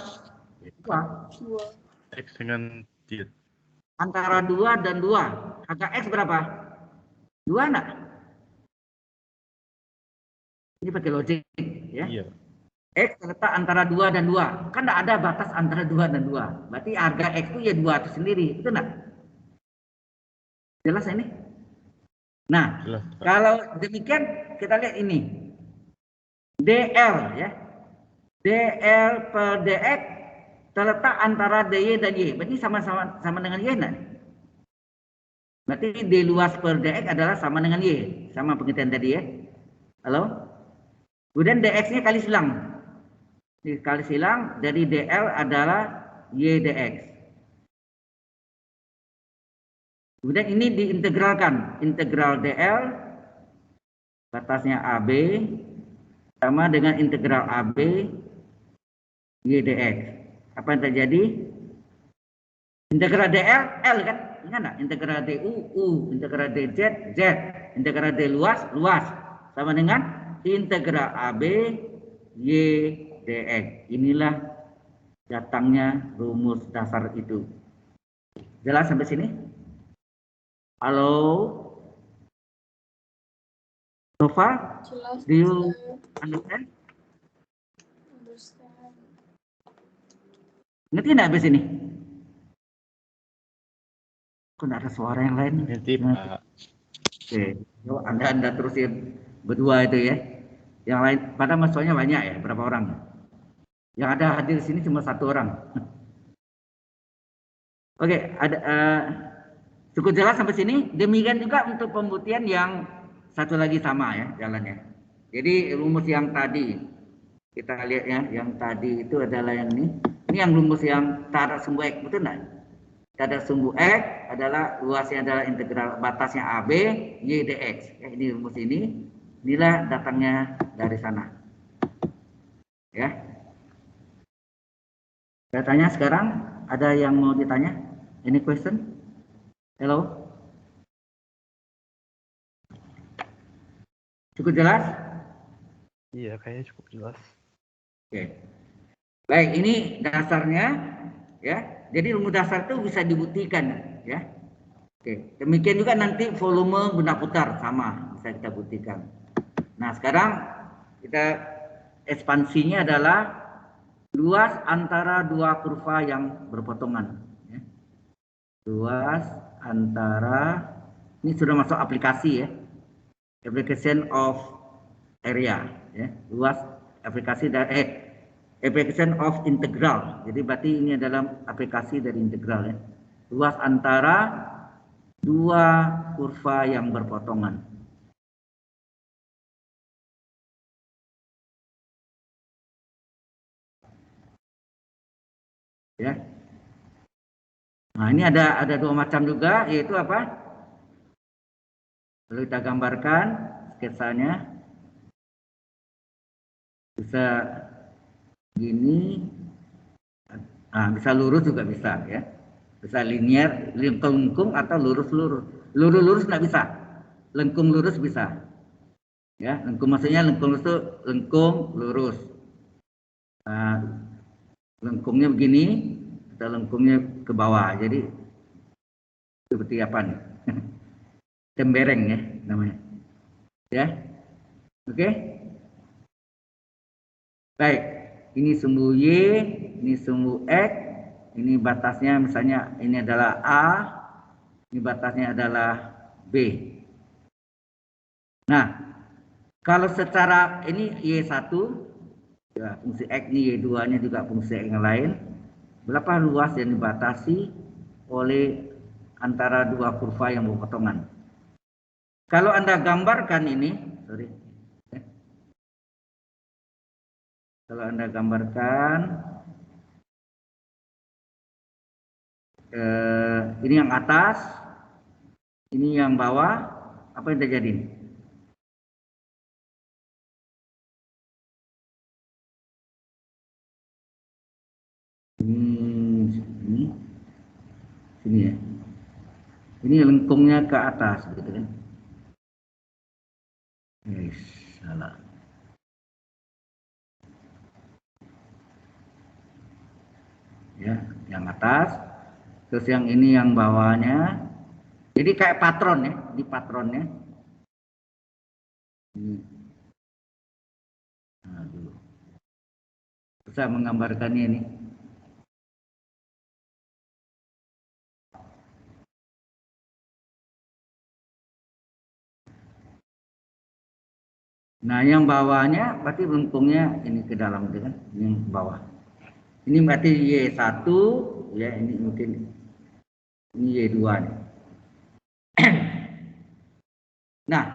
2. X dengan 3. Antara 2 dan 2. Angka X berapa? 2 enggak? Ini pakai logik ya. Iya. X terletak antara 2 dan 2. Kan enggak ada batas antara 2 dan 2. Berarti harga X itu ya 2 itu sendiri. Itu enggak? Jelas ini? Nah, Jelas. kalau demikian kita lihat ini. DL ya. DL per DX terletak antara DY dan Y. Berarti sama dengan Y enggak? Berarti D luas per DX adalah sama dengan Y. Sama pengertian tadi ya. Halo? Kemudian DX-nya kali silang. Kali silang dari DL adalah Y DX. Kemudian ini diintegralkan. Integral DL batasnya AB sama dengan integral AB Y DX. Apa yang terjadi? Integral DL, L kan? Ingat nggak? Integral DU, U. Integral DZ, Z. Integral D luas, luas. Sama dengan integral AB Y DX. Inilah datangnya rumus dasar itu. Jelas sampai sini? Halo? So far? Jelas. Do you understand? Ngerti nggak habis ini? Kok nggak ada suara yang lain? Nanti Pak. Oke, yuk Anda terusin berdua itu ya. Yang lain, pada mahasiswanya banyak ya, berapa orang? Yang ada hadir di sini cuma 1 orang. Oke, ada cukup jelas sampai sini. Demikian juga untuk pembuktian yang satu lagi sama ya jalannya. Jadi rumus yang tadi Kita lihat ya, yang tadi itu adalah yang ini. Ini yang rumus yang tak ada sumbu X, betul enggak? Tak ada sumbu X adalah luasnya adalah integral batasnya AB Y dx. Ya, ini rumus ini. Inilah datangnya dari sana. Ya. Saya tanya sekarang, ada yang mau ditanya? Any question? Hello? Cukup jelas? Iya, kayaknya cukup jelas. Oke. Baik, ini dasarnya ya. Jadi rumus dasar itu bisa dibuktikan ya. Oke. Demikian juga nanti volume benda putar sama bisa kita buktikan. Nah, sekarang kita ekspansinya adalah luas antara dua kurva yang berpotongan ya. Luas antara, ini sudah masuk aplikasi ya. Application of area ya. Luas aplikasi dari application of integral. Jadi berarti ini adalah aplikasi dari integral ya. Luas antara dua kurva yang berpotongan. Ya. Nah, ini ada dua macam juga, yaitu apa? Lalu kita gambarkan sketsanya. Bisa gini, nah, bisa lurus juga bisa ya. Bisa linear, lengkung atau lurus-lurus. Lurus-lurus nggak bisa. Lengkung lurus bisa. Ya, lengkung maksudnya lengkung lurus itu lengkung lurus. Nah, lengkungnya begini atau lengkungnya ke bawah. Jadi seperti apa nih? Tembereng ya namanya. Ya. Oke. Baik. Ini sumbu Y, ini sumbu X, ini batasnya misalnya ini adalah A, ini batasnya adalah B. Nah, kalau secara ini Y1, ya, fungsi X ini Y2-nya juga fungsi X yang lain, berapa luas yang dibatasi oleh antara dua kurva yang berpotongan. Kalau Anda gambarkan ini, sorry. Kalau Anda gambarkan ini yang atas, ini yang bawah, apa yang terjadi? Sini ya. Ini lengkungnya ke atas, gitu kan? Salah. Ya, yang atas, terus yang ini yang bawahnya. Jadi kayak patron ya, di patronnya. Ini. Nah, dulu. Bisa menggambarkannya ini. Nah, yang bawahnya berarti lengkungnya ini ke dalam gitu kan, ini bawah. Ini berarti Y1, ya ini mungkin ini Y2 nih. Nah,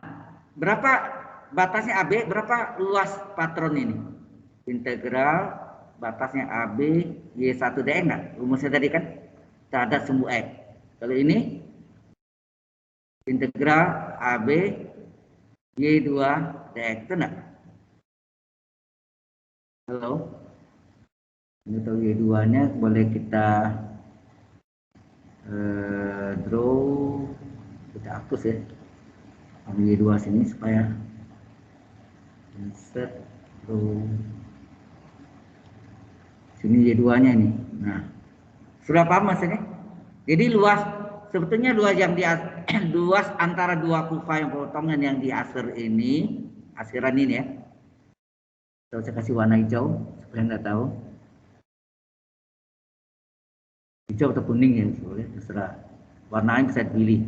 berapa batasnya AB, berapa luas patron ini? Integral batasnya AB Y1 dx enggak? Rumusnya tadi kan terhadap sumbu X. Kalau ini integral AB Y2 dx itu enggak? Halo? Ini tahu Y2-nya boleh kita draw, kita hapus ya. Ambil Y2 sini supaya insert draw. Sini Y2-nya ini. Nah, sudah paham maksudnya? Jadi luas, sebetulnya luas yang di luas antara dua kurva yang potongan yang di akhir ini, akhiran ini ya. Saya kasih warna hijau supaya Anda tahu. Hijau atau kuning ya, boleh terserah. Warnanya bisa dipilih.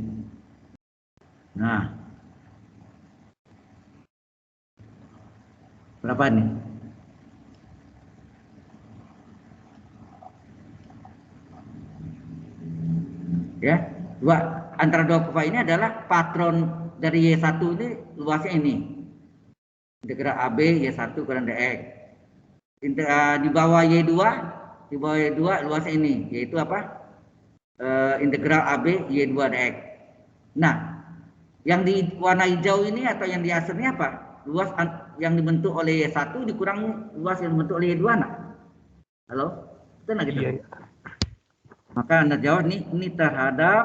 Nah, berapa nih? Ya, antara dua kurva ini adalah patron dari Y1 ini luasnya ini. Integral AB Y1 kurang dx. di bawah Y2, di bawah Y2 luas ini, yaitu apa? Integral AB Y2 dx. Nah, yang di warna hijau ini atau yang di asernya apa? Luas yang dibentuk oleh Y1 dikurangi luas yang dibentuk oleh Y2. Nah, halo? Betul nggak gitu? Iya. Maka Anda jawab ini terhadap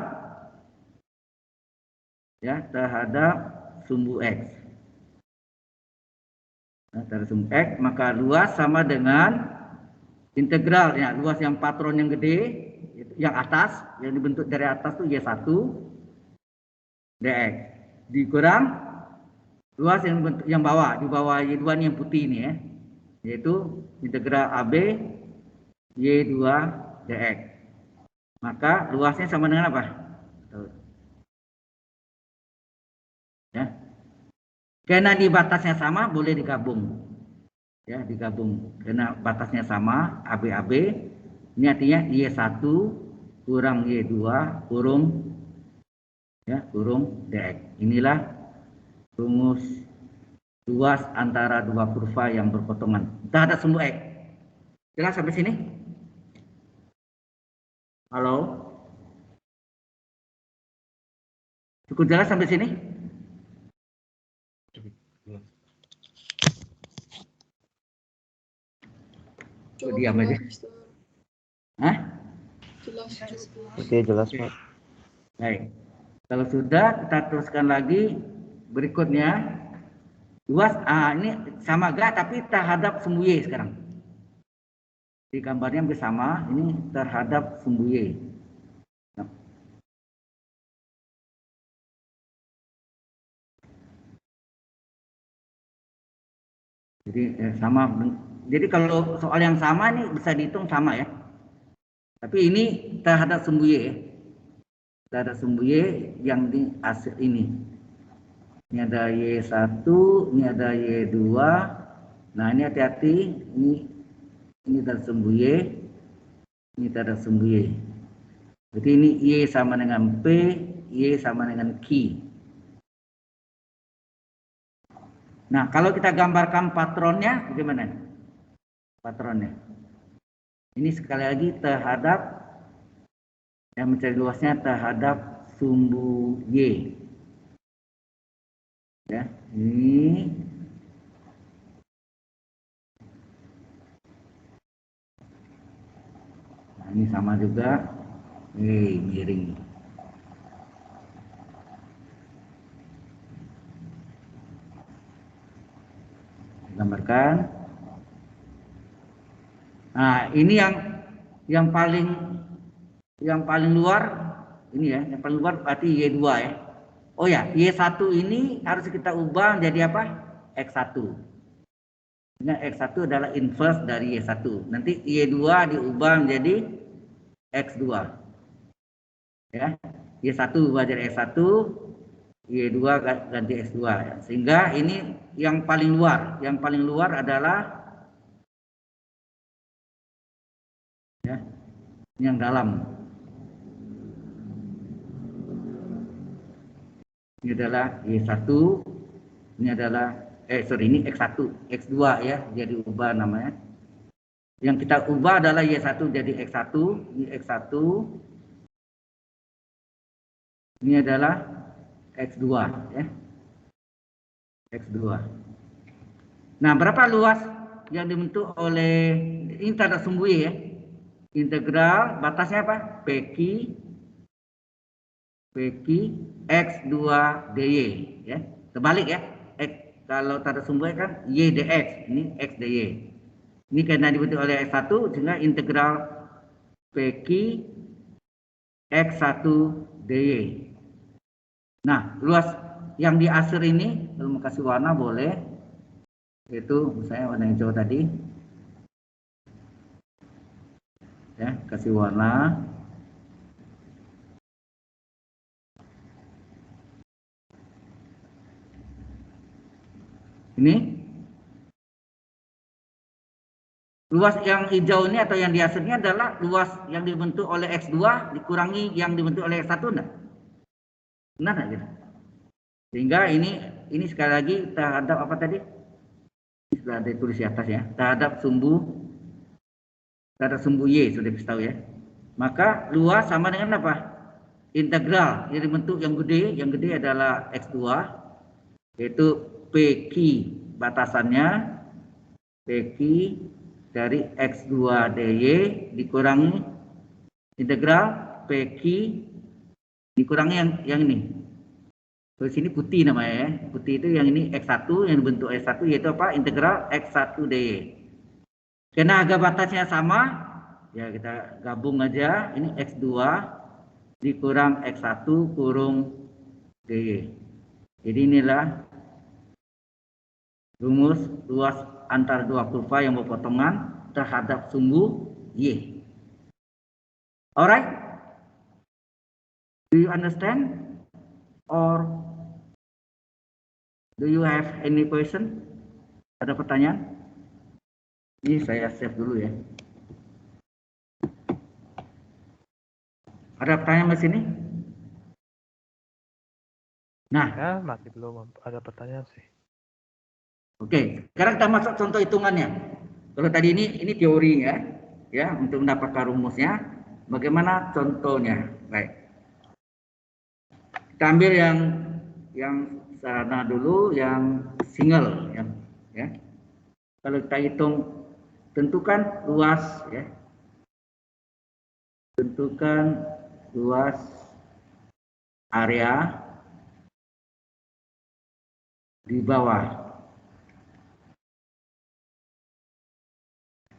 ya, terhadap sumbu X. Nah, terhadap sumbu X, maka luas sama dengan integral ya, luas yang patron yang gede, yang atas, yang dibentuk dari atas tuh Y1 dx dikurang luas yang dibentuk yang bawah, di bawah Y2 ini yang putih ini ya, yaitu integral AB Y2 dx. Maka luasnya sama dengan apa? Ya. Karena di batasnya sama boleh digabung. Ya, digabung. Karena batasnya sama AB. Ini artinya Y1 kurang Y2 kurung ya, kurung dx. Inilah rumus luas antara dua kurva yang berpotongan terhadap sumbu X. Jelas sampai sini? Halo? Cukup jelas sampai sini? Cukup Diam aja. Mister. Hah? Jelas, cukup. Oke, jelas, Pak. Baik. Kalau sudah, kita teruskan lagi berikutnya. Luas ini sama gak tapi terhadap sumbu Y sekarang. Di gambarnya bersama ini terhadap sumbu Y. Nah. Jadi sama. Jadi kalau soal yang sama ini bisa dihitung sama ya. Tapi ini terhadap sumbu Y ya. Terhadap sumbu Y yang di hasil ini. Ini ada Y1, ini ada Y2. Nah, ini hati-hati, ini terhadap sumbu Y, ini terhadap sumbu Y. Jadi ini Y sama dengan P, Y sama dengan Q. Nah, kalau kita gambarkan patronnya, bagaimana? Patronnya. Ini sekali lagi terhadap, yang mencari luasnya terhadap sumbu Y. Ya, ini nah, ini sama juga. Miring. Gambarkan. Nah, ini yang paling luar ini ya, yang paling luar berarti Y2 ya. Oh ya, Y1 ini harus kita ubah menjadi apa? X1. Nah, X1 adalah inverse dari Y1. Nanti Y2 diubah menjadi X2. Ya. Y1 ubah jadi X1, Y2 ganti X2 ya. Sehingga ini yang paling luar adalah ya, yang dalam. Ini adalah Y1, ini adalah ini X1, X2 ya, jadi ubah namanya. Yang kita ubah adalah Y1 jadi X1, ini X1. Ini adalah X2 ya. X2. Nah, berapa luas yang dibentuk oleh ini terhadap sumbu Y ya? Integral batasnya apa? PQ X2 dy ya. Terbalik ya. Kalau terhadap sumbu Y kan Y dx, ini X dy. Ini karena dibentuk oleh X1 sehingga integral PQ X1 dy. Nah, luas yang di aser ini kalau mau kasih warna boleh. Itu misalnya warna hijau tadi. Ya, kasih warna. Ini luas yang hijau ini atau yang di asernya adalah luas yang dibentuk oleh X2 dikurangi yang dibentuk oleh X1 enggak? Benar enggak gitu? Sehingga ini sekali lagi terhadap apa tadi? sudah ada tulis di atas ya, terhadap sumbu Y, sudah dikasih tahu ya. Maka luas sama dengan apa? Integral. Jadi bentuk yang gede adalah X2, yaitu PQ batasannya, PQ dari X2 DY dikurangi integral PQ dikurangi yang ini. Di sini putih namanya ya. Putih itu yang ini X1, yang bentuk X1 yaitu apa? Integral X1 DY. Karena harga batasnya sama, ya kita gabung aja. Ini X2 dikurang X1 kurung DY. Jadi inilah rumus luas antara dua kurva yang berpotongan terhadap sumbu Y. Alright? Do you understand? Or do you have any question? Ada pertanyaan? Ini saya save dulu ya. Ada pertanyaan di sini? Nah, Ya, masih belum ada pertanyaan sih. oke. Sekarang kita masuk contoh hitungannya. Kalau tadi ini teorinya, ya, untuk mendapatkan rumusnya. Bagaimana contohnya? Baik. Kita ambil yang sana dulu, yang single, ya. Kalau kita hitung, tentukan luas, ya. Tentukan luas area di bawah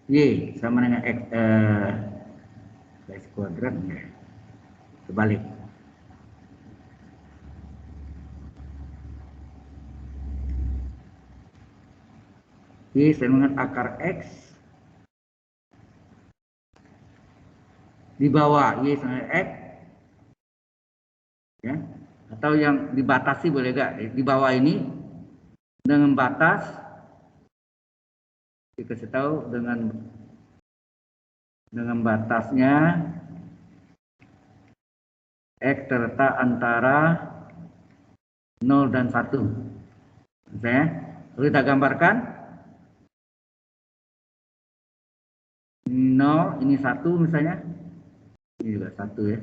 Y sama dengan X kuadrat, ya. Kebalik. Y sama dengan akar X di bawah Y sama dengan X, ya. Atau yang dibatasi boleh gak? Di bawah ini dengan batas, dikasih tahu dengan batasnya X terletak antara 0 dan 1. Misalnya, kalau kita gambarkan 0, ini 1 misalnya. Ini juga 1 ya.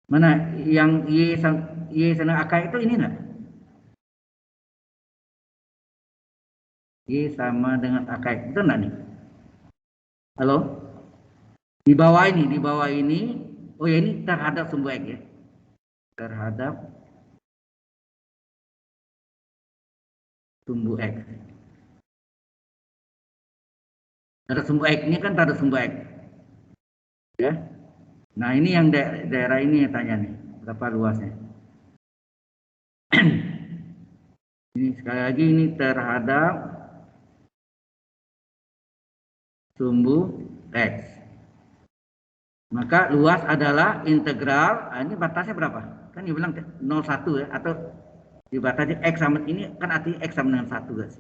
Mana yang Y sama akar itu ini enggak? Y sama dengan akar itu enggak nih? Halo? Di bawah ini, oh ya ini terhadap sumbu X ya. Terhadap sumbu X. Terhadap sumbu X ini kan terhadap sumbu X. Ya. Nah ini yang daerah ini yang tanya nih, berapa luasnya? Ini sekali lagi ini terhadap sumbu X. Maka luas adalah integral, ini batasnya berapa? Kan dibilang 0,1 ya, atau dibatasi X sama ini kan artinya X sama dengan 1 guys.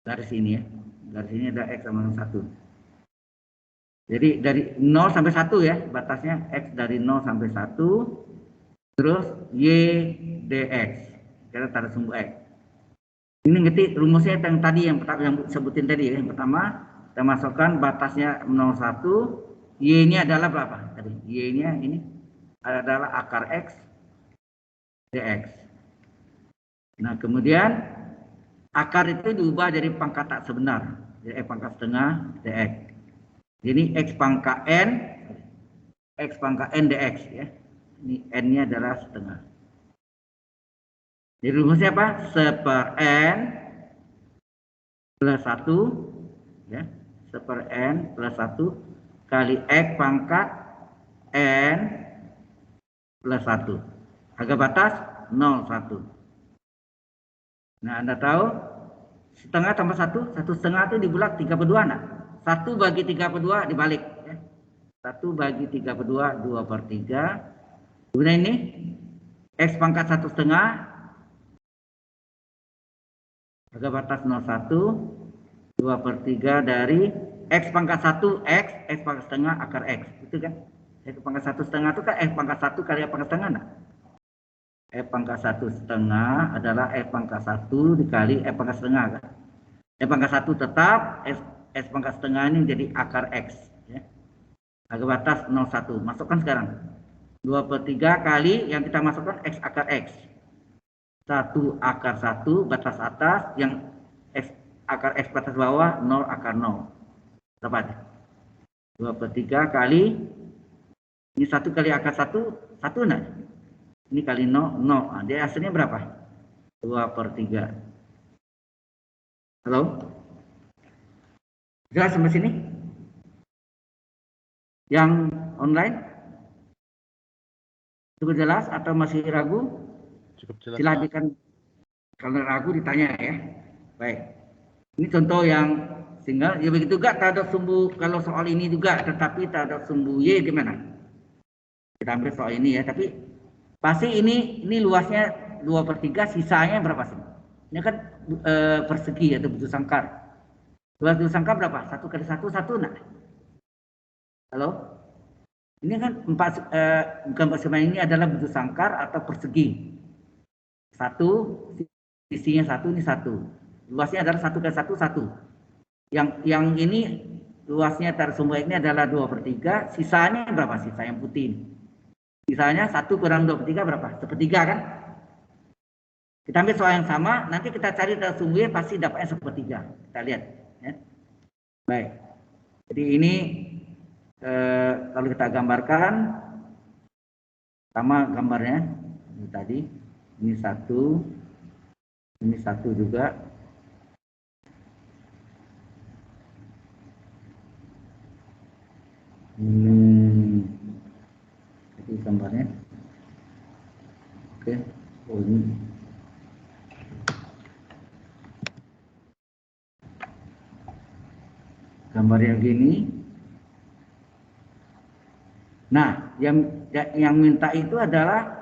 Garis ini ya, garis ini ada X sama dengan 1. Jadi dari 0 sampai 1 ya, batasnya X dari 0 sampai 1, terus Y dx, kita taruh sumbu X. Ini ngerti rumusnya yang tadi, yang sebutin tadi ya. Yang pertama, kita masukkan batasnya 0,1, Y-nya adalah berapa? Tadi Y-nya ini adalah akar X dx. Nah, kemudian akar itu diubah dari pangkat tak sebenar, jadi pangkat setengah dx. Jadi X pangkat N dx ya. Ini N-nya adalah setengah. Jadi rumusnya apa? 1/N plus 1 ya. 1/N plus 1 kali X pangkat N plus 1. Harga batas 0,1. Nah, Anda tahu setengah tambah 1, 1/2 itu dibulat 3/2 nak? 1 bagi 3/2 dibalik ya. 1 bagi 3/2, 2/3. Kemudian ini X pangkat 1/2 harga batas 0,1, 2/3 dari X pangkat 1 X pangkat setengah akar X, itu kan? X pangkat 1/2 itu kan X pangkat 1 kali X pangkat setengah, nah? F pangkat 1/2 adalah F pangkat 1 dikali F pangkat setengah kan. F pangkat 1 tetap, S pangkat setengah ini menjadi akar X. Ya. Akar batas 0,1. Masukkan sekarang. 2/3 kali yang kita masukkan X akar X. 1 akar 1 batas atas, yang X akar X batas bawah 0 akar 0. Berapa? 2/3 kali, ini 1 kali akar 1, 1 enggak? Ini kali 0, 0. Nah, dia hasilnya berapa? 2/3. Halo? Jelas sampai sini? Yang online? Cukup jelas atau masih ragu? Cukup jelas, Pak. Silakan, kalau ragu ditanya ya. Baik. Ini contoh yang single. Ya begitu juga terhadap sumbu, kalau soal ini juga, tetapi terhadap sumbu Y gimana? Kita ambil soal ini ya, tapi pasti ini luasnya 2/3, sisanya berapa sih? Ini kan persegi atau butuh sangkar. Luas butuh sangkar berapa? 1 kali 1, 1 enggak? Halo? Ini kan bukan persegi, ini adalah butuh sangkar atau persegi. 1, sisinya 1, ini 1. Luasnya adalah 1 kali 1, 1. Yang ini luasnya tersumbu ini adalah 2/3, sisanya berapa? Sisa yang putih ini. Sisanya 1 kurang 2/3 berapa? 1/3 kan? Kita ambil soal yang sama, nanti kita cari tersumbunya pasti dapatnya 1/3. Kita lihat. Ya. Baik. Jadi ini kalau kita gambarkan, sama gambarnya ini tadi. Ini 1, ini 1 juga. Jadi gambarnya. Oke. Oh, ini. Gambarnya gini. Nah, yang minta itu adalah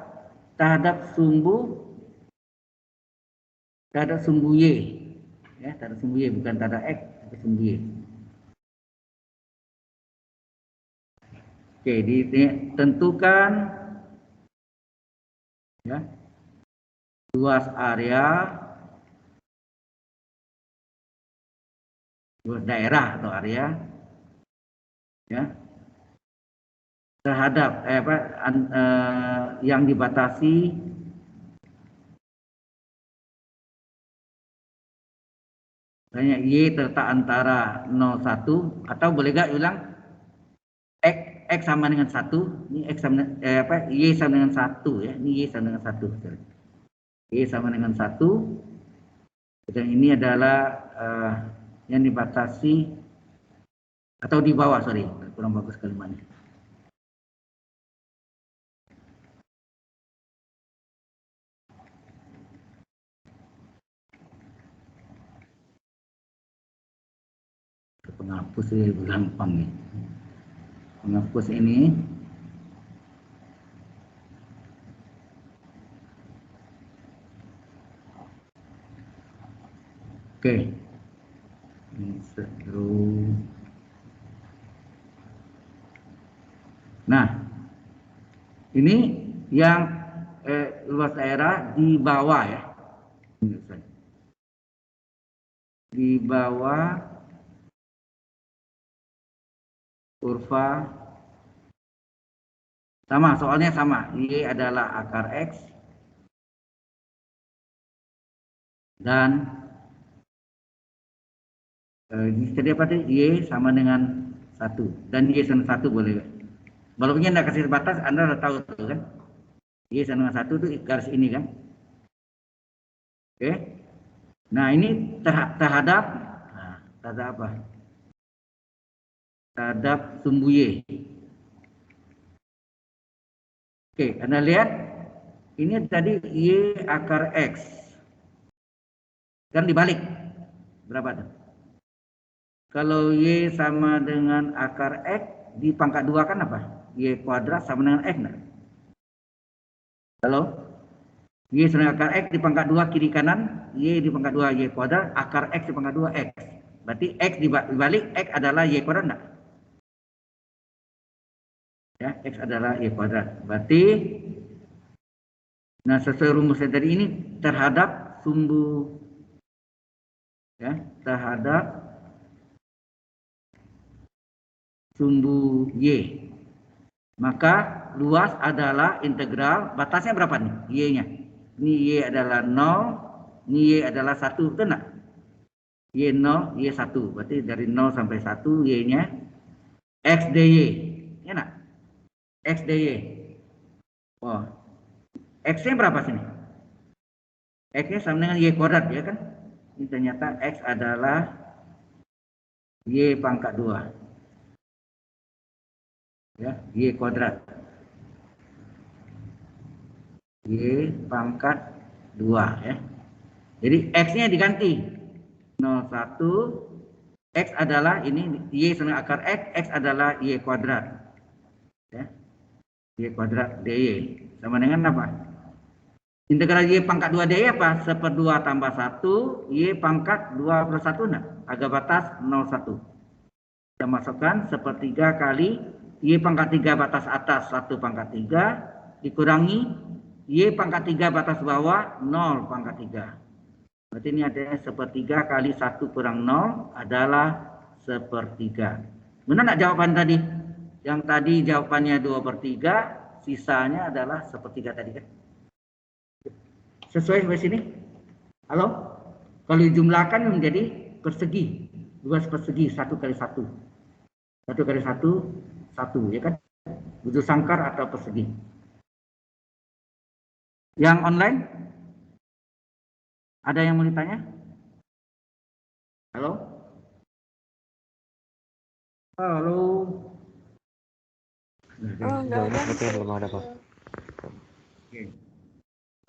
terhadap sumbu Y. Ya, terhadap sumbu Y, bukan terhadap X, tapi sumbu Y. Oke, ditentukan ya, luas area, luas daerah atau area ya, terhadap yang dibatasi misalnya Y terletak antara 0,1, atau boleh gak ulang X sama dengan 1, ini X sama Y sama dengan 1 ya, ini Y sama dengan 1. Y sama dengan 1, dan ini adalah yang dibatasi atau di bawah, sorry, kurang bagus kalimatnya. Penghapus ini gampang nih. Penghapus ini oke. Nah, ini yang luas daerah di bawah ya. Di bawah kurva sama, soalnya sama. Y adalah akar X dan jadi apa tadi? Y sama dengan 1 dan Y sama 1 boleh. Walaupun Anda kasih batas, Anda sudah tahu tuh kan. Y sama dengan 1 itu garis ini kan. Oke. Nah, ini terhadap apa? Terhadap sumbu Y. Oke, Anda lihat ini tadi Y akar X. Kan dibalik. Berapa tuh? Kalau Y sama dengan akar X, di pangkat 2 kan apa? Y kuadrat sama dengan X. Nah? Halo? Y sama dengan akar X di pangkat 2 kiri kanan, Y di pangkat 2 Y kuadrat, akar X di pangkat 2 X. Berarti X dibalik, X adalah Y kuadrat enggak? Ya, X adalah Y kuadrat. Berarti Nah, sesuai rumusnya tadi ini terhadap sumbu ya, terhadap sumbu Y. Maka luas adalah integral, batasnya berapa nih? Y-nya. Ini Y adalah 0, ini Y adalah 1, betul enggak? Y 0, Y 1. Berarti dari 0 sampai 1 Y-nya X dy. Ya enggak? X dy. Oh. X-nya berapa sini? X-nya sama dengan Y kuadrat ya kan? Ini ternyata X adalah Y pangkat 2. Ya, Y kuadrat. Y pangkat 2 ya. Jadi X-nya diganti. 01 X adalah ini Y sama akar X adalah Y kuadrat. Ya. Y kuadrat dy sama dengan apa? Integral Y pangkat 2 dy apa? 1/2 tambah 1 Y pangkat 2 plus 1 enggak? Agak batas 01. Kita masukkan 1/3 kali Y pangkat 3 batas atas 1 pangkat 3 dikurangi Y pangkat 3 batas bawah 0 pangkat 3. Berarti ini ada 1/3 kali 1 kurang 0 adalah 1/3. Benar nggak jawaban tadi? Yang tadi jawabannya 2/3, sisanya adalah 1/3 tadi kan? Sesuai sampai sini? Halo? Kalau dijumlahkan menjadi persegi. 2 persegi 1 kali 1. 1 kali 1, 1 ya kan? Wujud sangkar atau persegi. Yang online? Ada yang mau ditanya? Halo? Halo? Oh, enggak ada. Sepertinya belum ada, Pak. Oke.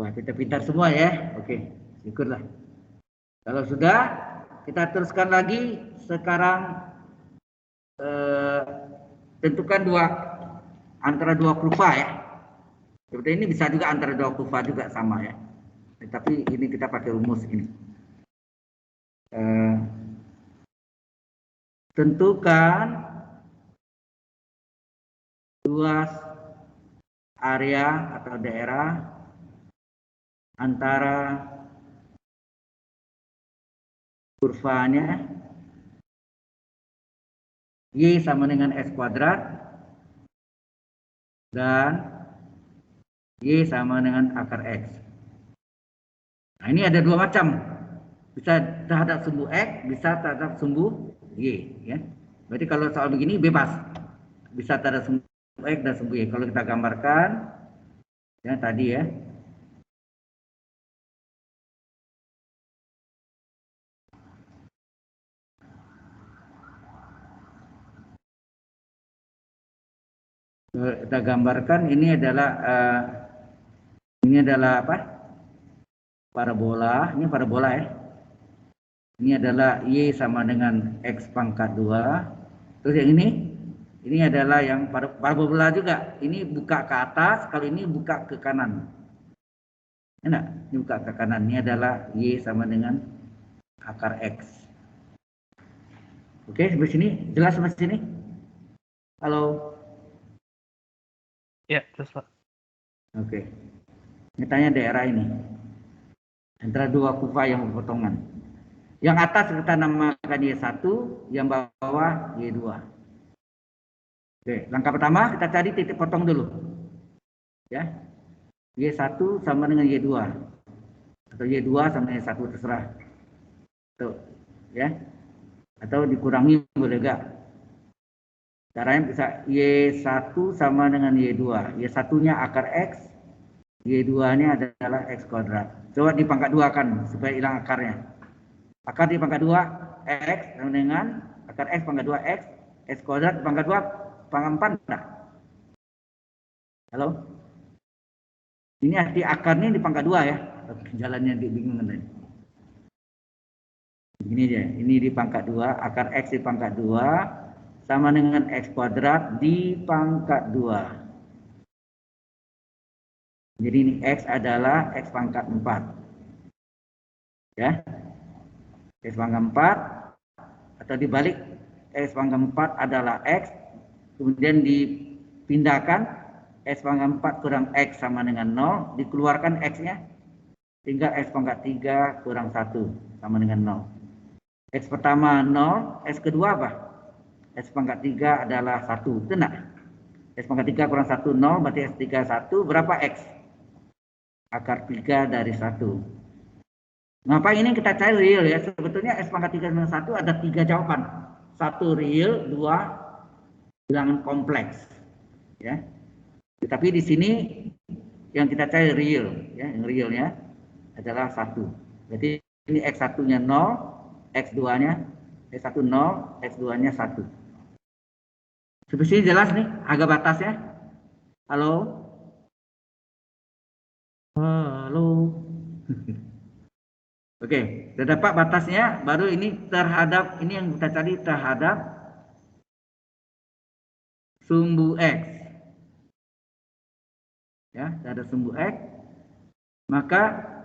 Wah, pintar-pintar semua ya. Oke, syukurlah. Kalau sudah, kita teruskan lagi. Sekarang tentukan antara dua kurva ya. Seperti ini bisa juga antara dua kurva juga sama ya. Tapi ini kita pakai rumus ini. Tentukan luas area atau daerah antara kurvanya Y sama dengan X kuadrat dan Y sama dengan akar X. Nah, ini ada dua macam. Bisa terhadap sumbu X, bisa terhadap sumbu Y. Ya. Berarti kalau soal begini bebas. Bisa terhadap sumbu X dan sumbu Y. Kalau kita gambarkan, ya tadi ya. Kita gambarkan ini adalah apa? Parabola. Ini parabola ya. Ini adalah Y sama dengan X pangkat 2. Terus yang ini adalah yang parabola juga. Ini buka ke atas, kalau ini buka ke kanan. Enak, ini buka ke kanan. Ini adalah Y sama dengan akar X. Oke, sampai sini jelas sampai sini? Halo. Ya, terus Pak. Oke. Ini tanya daerah ini. Antara dua kurva yang berpotongan. Yang atas kita namakan Y1, yang bawah Y2. Oke, langkah pertama kita cari titik potong dulu. Ya. Y1 sama dengan Y2. Atau Y2 sama dengan Y1 terserah. Tuh, ya. Atau dikurangi boleh enggak? Caranya bisa Y1 sama dengan Y2. Y1-nya akar X, Y2-nya adalah X kuadrat. Coba dipangkat 2 kan, supaya hilang akarnya. Akar dipangkat 2, X sama dengan akar X pangkat 2, X kuadrat dipangkat 2, pangkat 4 enggak? Halo? Ini arti akarnya dipangkat 2 ya. Jalannya dibingung tadi. Begini aja, ini dipangkat 2, akar X dipangkat 2, sama dengan X kuadrat dipangkat 2. Jadi ini X adalah X pangkat 4. Ya. X pangkat 4 atau dibalik X pangkat 4 adalah X, kemudian dipindahkan X pangkat 4 kurang X sama dengan 0, dikeluarkan X-nya, tinggal X pangkat 3 kurang 1 sama dengan 0. X pertama 0, X kedua apa? X pangkat 3 adalah 1, itu enggak? X pangkat 3 kurang 1, 0, berarti X 3, 1, berapa X? Akar 3 dari 1. Ngapa ini kita cari real ya? Sebetulnya X pangkat 3 dengan 1 ada 3 jawaban. 1 real, 2 bilangan kompleks. Ya. Tetapi di sini yang kita cari real, ya, yang realnya adalah 1. Jadi ini X1-nya 0, X2-nya X1 0, X2-nya 1. Sampai sini jelas nih harga batasnya? Halo? Halo? Oke, sudah dapat batasnya, baru ini terhadap, ini yang kita cari terhadap sumbu X. Ya, terhadap sumbu X. Maka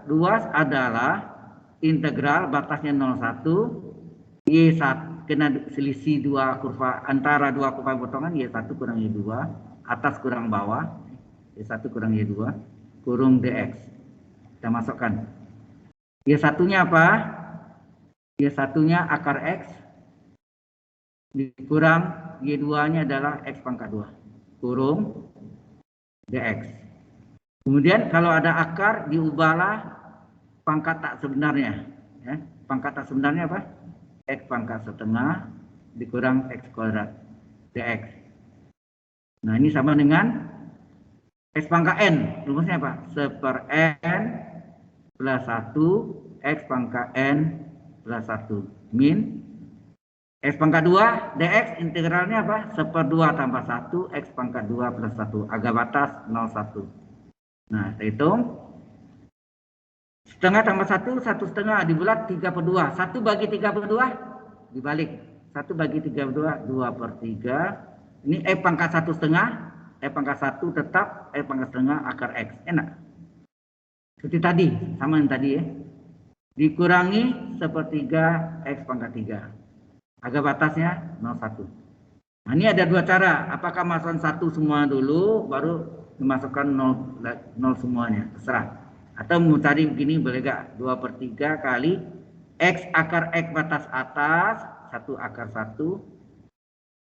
luas adalah integral batasnya 01, Y1, kena selisih dua kurva, antara dua kurva potongan, Y1 kurang Y2, atas kurang bawah, Y1 kurang Y2, kurung DX. Kita masukkan. Y1-nya apa? Y1-nya akar X, dikurang Y2-nya adalah X pangkat 2, kurung DX. Kemudian kalau ada akar, diubahlah pangkat tak sebenarnya. Ya. Pangkat tak sebenarnya apa? X pangkat setengah dikurang X kuadrat DX. Nah ini sama dengan X pangkat N. Rumusnya apa? 1/N plus 1 X pangkat N plus 1 min X pangkat 2 DX integralnya apa? 1/2 tambah 1 X pangkat 2 plus 1. Agak batas 0,1. Nah kita hitung. Setengah tambah 1, 1/2 dibulat 3/2. 1 bagi 3/2 dibalik. 1 bagi 3/2, 2/3. Ini X pangkat 1/2, X pangkat 1 tetap, X pangkat setengah akar X. Enak. Seperti tadi, sama yang tadi ya. Dikurangi 1/3 X pangkat 3. Agak batasnya 0,1. Nah ini ada dua cara. Apakah masukkan 1 semua dulu, baru dimasukkan 0 semuanya. Terserah. Atau mau cari begini boleh gak? 2/3 kali X akar X batas atas, 1 akar 1,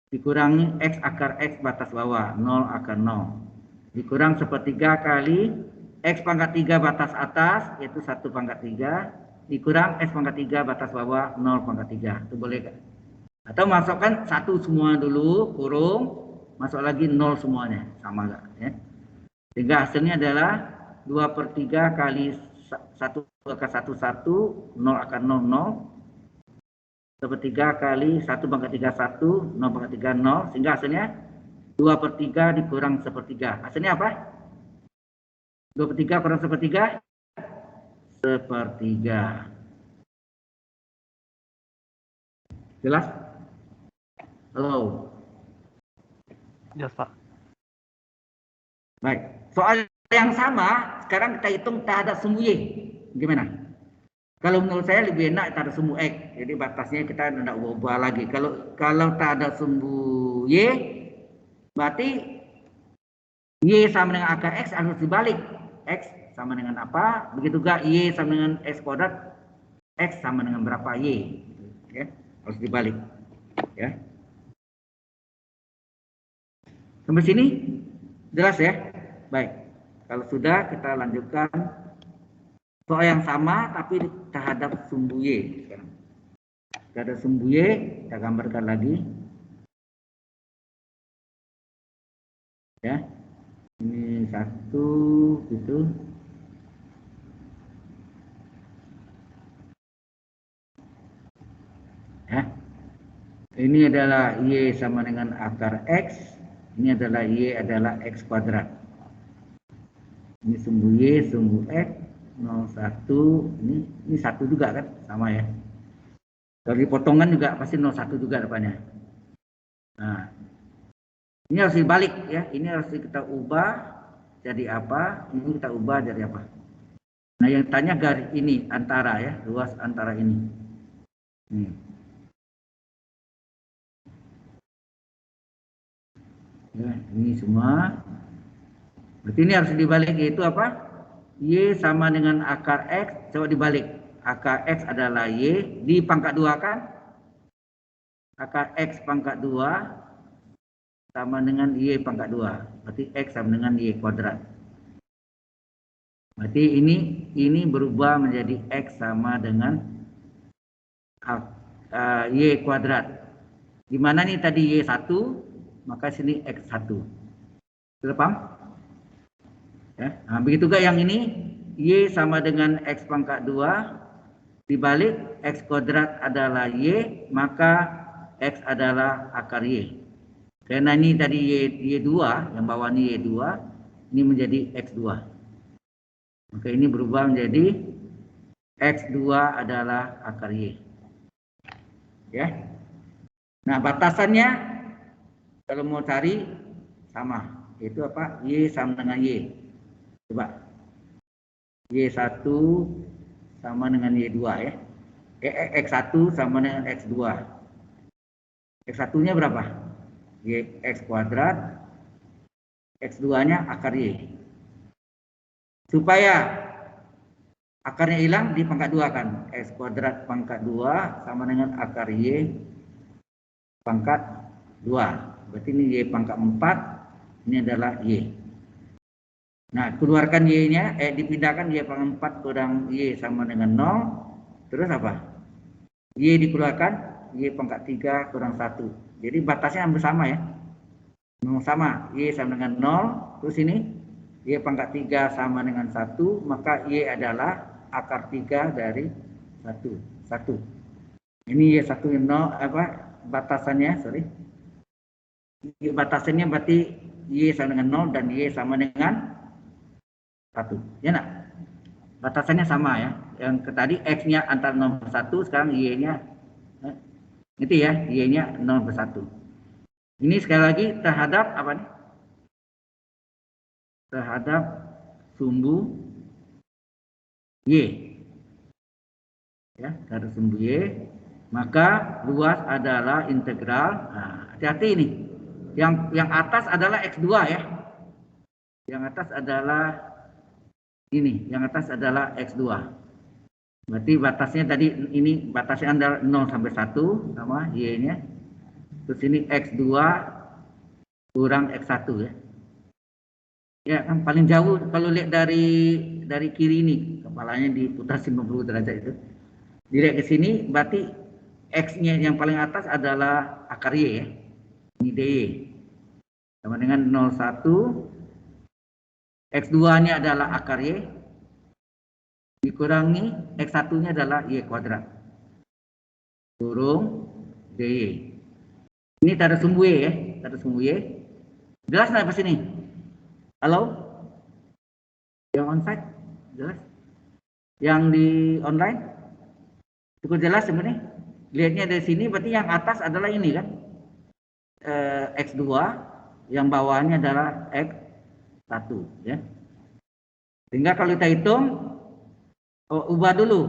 dikurangi X akar X batas bawah, 0 akar 0. Dikurang 1/3 kali X pangkat 3 batas atas, yaitu 1 pangkat 3, dikurang X pangkat 3 batas bawah, 0 pangkat 3. Itu boleh gak? Atau masukkan 1 semua dulu, kurung, masuk lagi 0 semuanya. Sama gak? Ya? Sehingga hasilnya adalah 2/3 kali 1 akar 1, 1, 0 akar 0, 0. 1/3 kali 1 pangkat 3, 1, 0 pangkat 3, 0. Sehingga hasilnya 2/3 dikurang 1/3. Hasilnya apa? 2/3 kurang 1/3? 1/3. Jelas? Halo? Jelas, Pak. Baik. Soal yang sama, sekarang kita hitung terhadap sumbu Y. Gimana? Kalau menurut saya lebih enak terhadap sumbu X. Jadi batasnya kita tidak ubah lagi. Kalau terhadap sumbu Y, berarti Y sama dengan akar X harus dibalik. X sama dengan apa? Begitu juga Y sama dengan X kuadrat. X sama dengan berapa Y. Ya, harus dibalik. Ya. Sampai sini jelas ya? Baik. Kalau sudah, kita lanjutkan soal yang sama tapi terhadap sumbu Y. Terhadap sumbu Y, kita gambarkan lagi. Ya. Ini 1 gitu. Ya. Ini adalah Y sama dengan akar X. Ini adalah Y adalah X kuadrat. Ini sumbu Y, sumbu X, 01, ini 1 juga kan, sama ya. Dari potongan juga pasti 01 juga depannya. Nah, ini harus dibalik ya, ini harus kita ubah jadi apa, ini kita ubah jadi apa. Nah yang tanya garis ini, antara ya, luas antara ini. Ya, ini semua. Berarti ini harus dibalik, yaitu apa? Y sama dengan akar X, coba dibalik. Akar X adalah Y di pangkat 2 kan? Akar X pangkat 2 sama dengan Y pangkat 2. Berarti X sama dengan Y kuadrat. Berarti ini berubah menjadi X sama dengan Y kuadrat. Di mana nih tadi Y1, maka sini X1. Sudah paham? Ya. Nah, begitu juga yang ini, Y sama dengan X pangkat 2, dibalik X kuadrat adalah Y, maka X adalah akar Y. Karena ini tadi Y2, yang bawah ini Y2, ini menjadi X2. Maka ini berubah menjadi X2 adalah akar Y. Ya. Nah, batasannya kalau mau cari sama, yaitu apa? Y sama dengan Y. Coba. Y1 sama dengan Y2 ya. X1 sama dengan X2. X1-nya berapa? X kuadrat. X2-nya akar Y. Supaya akarnya hilang di pangkat 2 kan. X kuadrat pangkat 2 sama dengan akar Y pangkat 2. Berarti ini Y pangkat 4. Ini adalah Y. Nah, keluarkan Y-nya, dipindahkan Y pangkat 4 kurang Y sama dengan 0. Terus apa? Y dikeluarkan, Y pangkat 3 kurang 1. Jadi batasnya hampir sama ya. Sama, Y sama dengan 0. Terus ini, Y pangkat 3 sama dengan 1. Maka Y adalah akar 3 dari 1. Ini Y1 0, batasannya, sorry. Batasannya berarti Y sama dengan 0 dan Y sama dengan 1, ya nak? Batasannya sama ya. Yang tadi X-nya antara 0 per 1, sekarang Y-nya itu ya, Y-nya 0 per 1. Ini sekali lagi terhadap apa nih? Terhadap sumbu Y. Ya, terhadap sumbu Y, maka luas adalah integral. Nah, hati-hati ini. Yang atas adalah X2 ya. Yang atas adalah ini, yang atas adalah X2. Berarti batasnya tadi ini batasnya adalah 0 sampai 1 sama Y-nya. Terus ini X2 kurang X1 ya. Ya kan paling jauh kalau lihat dari kiri ini, kepalanya diputar 90 derajat itu. Dilihat ke sini berarti X-nya yang paling atas adalah akar Y ya. Ini DY. Sama dengan 01. X2-nya adalah akar Y, dikurangi X1-nya adalah Y kuadrat, kurung DY. Ini tak ada sumbu Y ya, tak ada sumbu Y. Jelas nggak pas sini? Halo? Yang onsite? Jelas? Yang di online? Cukup jelas sebenarnya? Lihatnya dari sini berarti yang atas adalah ini kan? X2, yang bawahnya adalah X1 ya. Sehingga kalau kita hitung, ubah dulu.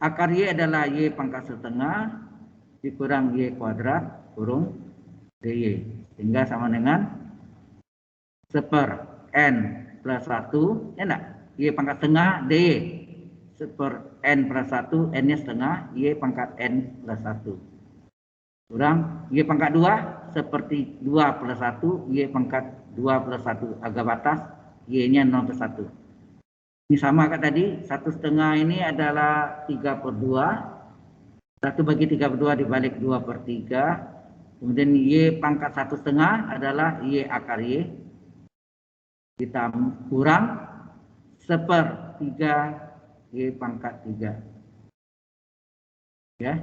Akar Y adalah Y pangkat setengah dikurang Y kuadrat kurung DY. Sehingga sama dengan 1/n plus 1, ya enggak? Y pangkat setengah DY. 1/n plus 1, N-nya setengah, Y pangkat N plus 1. Kurang Y pangkat 2, seperti 2 plus 1, Y pangkat 2 plus 1. Agak batas, Y-nya 0 plus 1. Ini sama kan tadi, 1/2 ini adalah 3/2. 1 bagi 3/2 dibalik 2/3. Kemudian Y pangkat 1/2 adalah Y akar Y. Kita kurang 1/3 Y pangkat 3. Ya,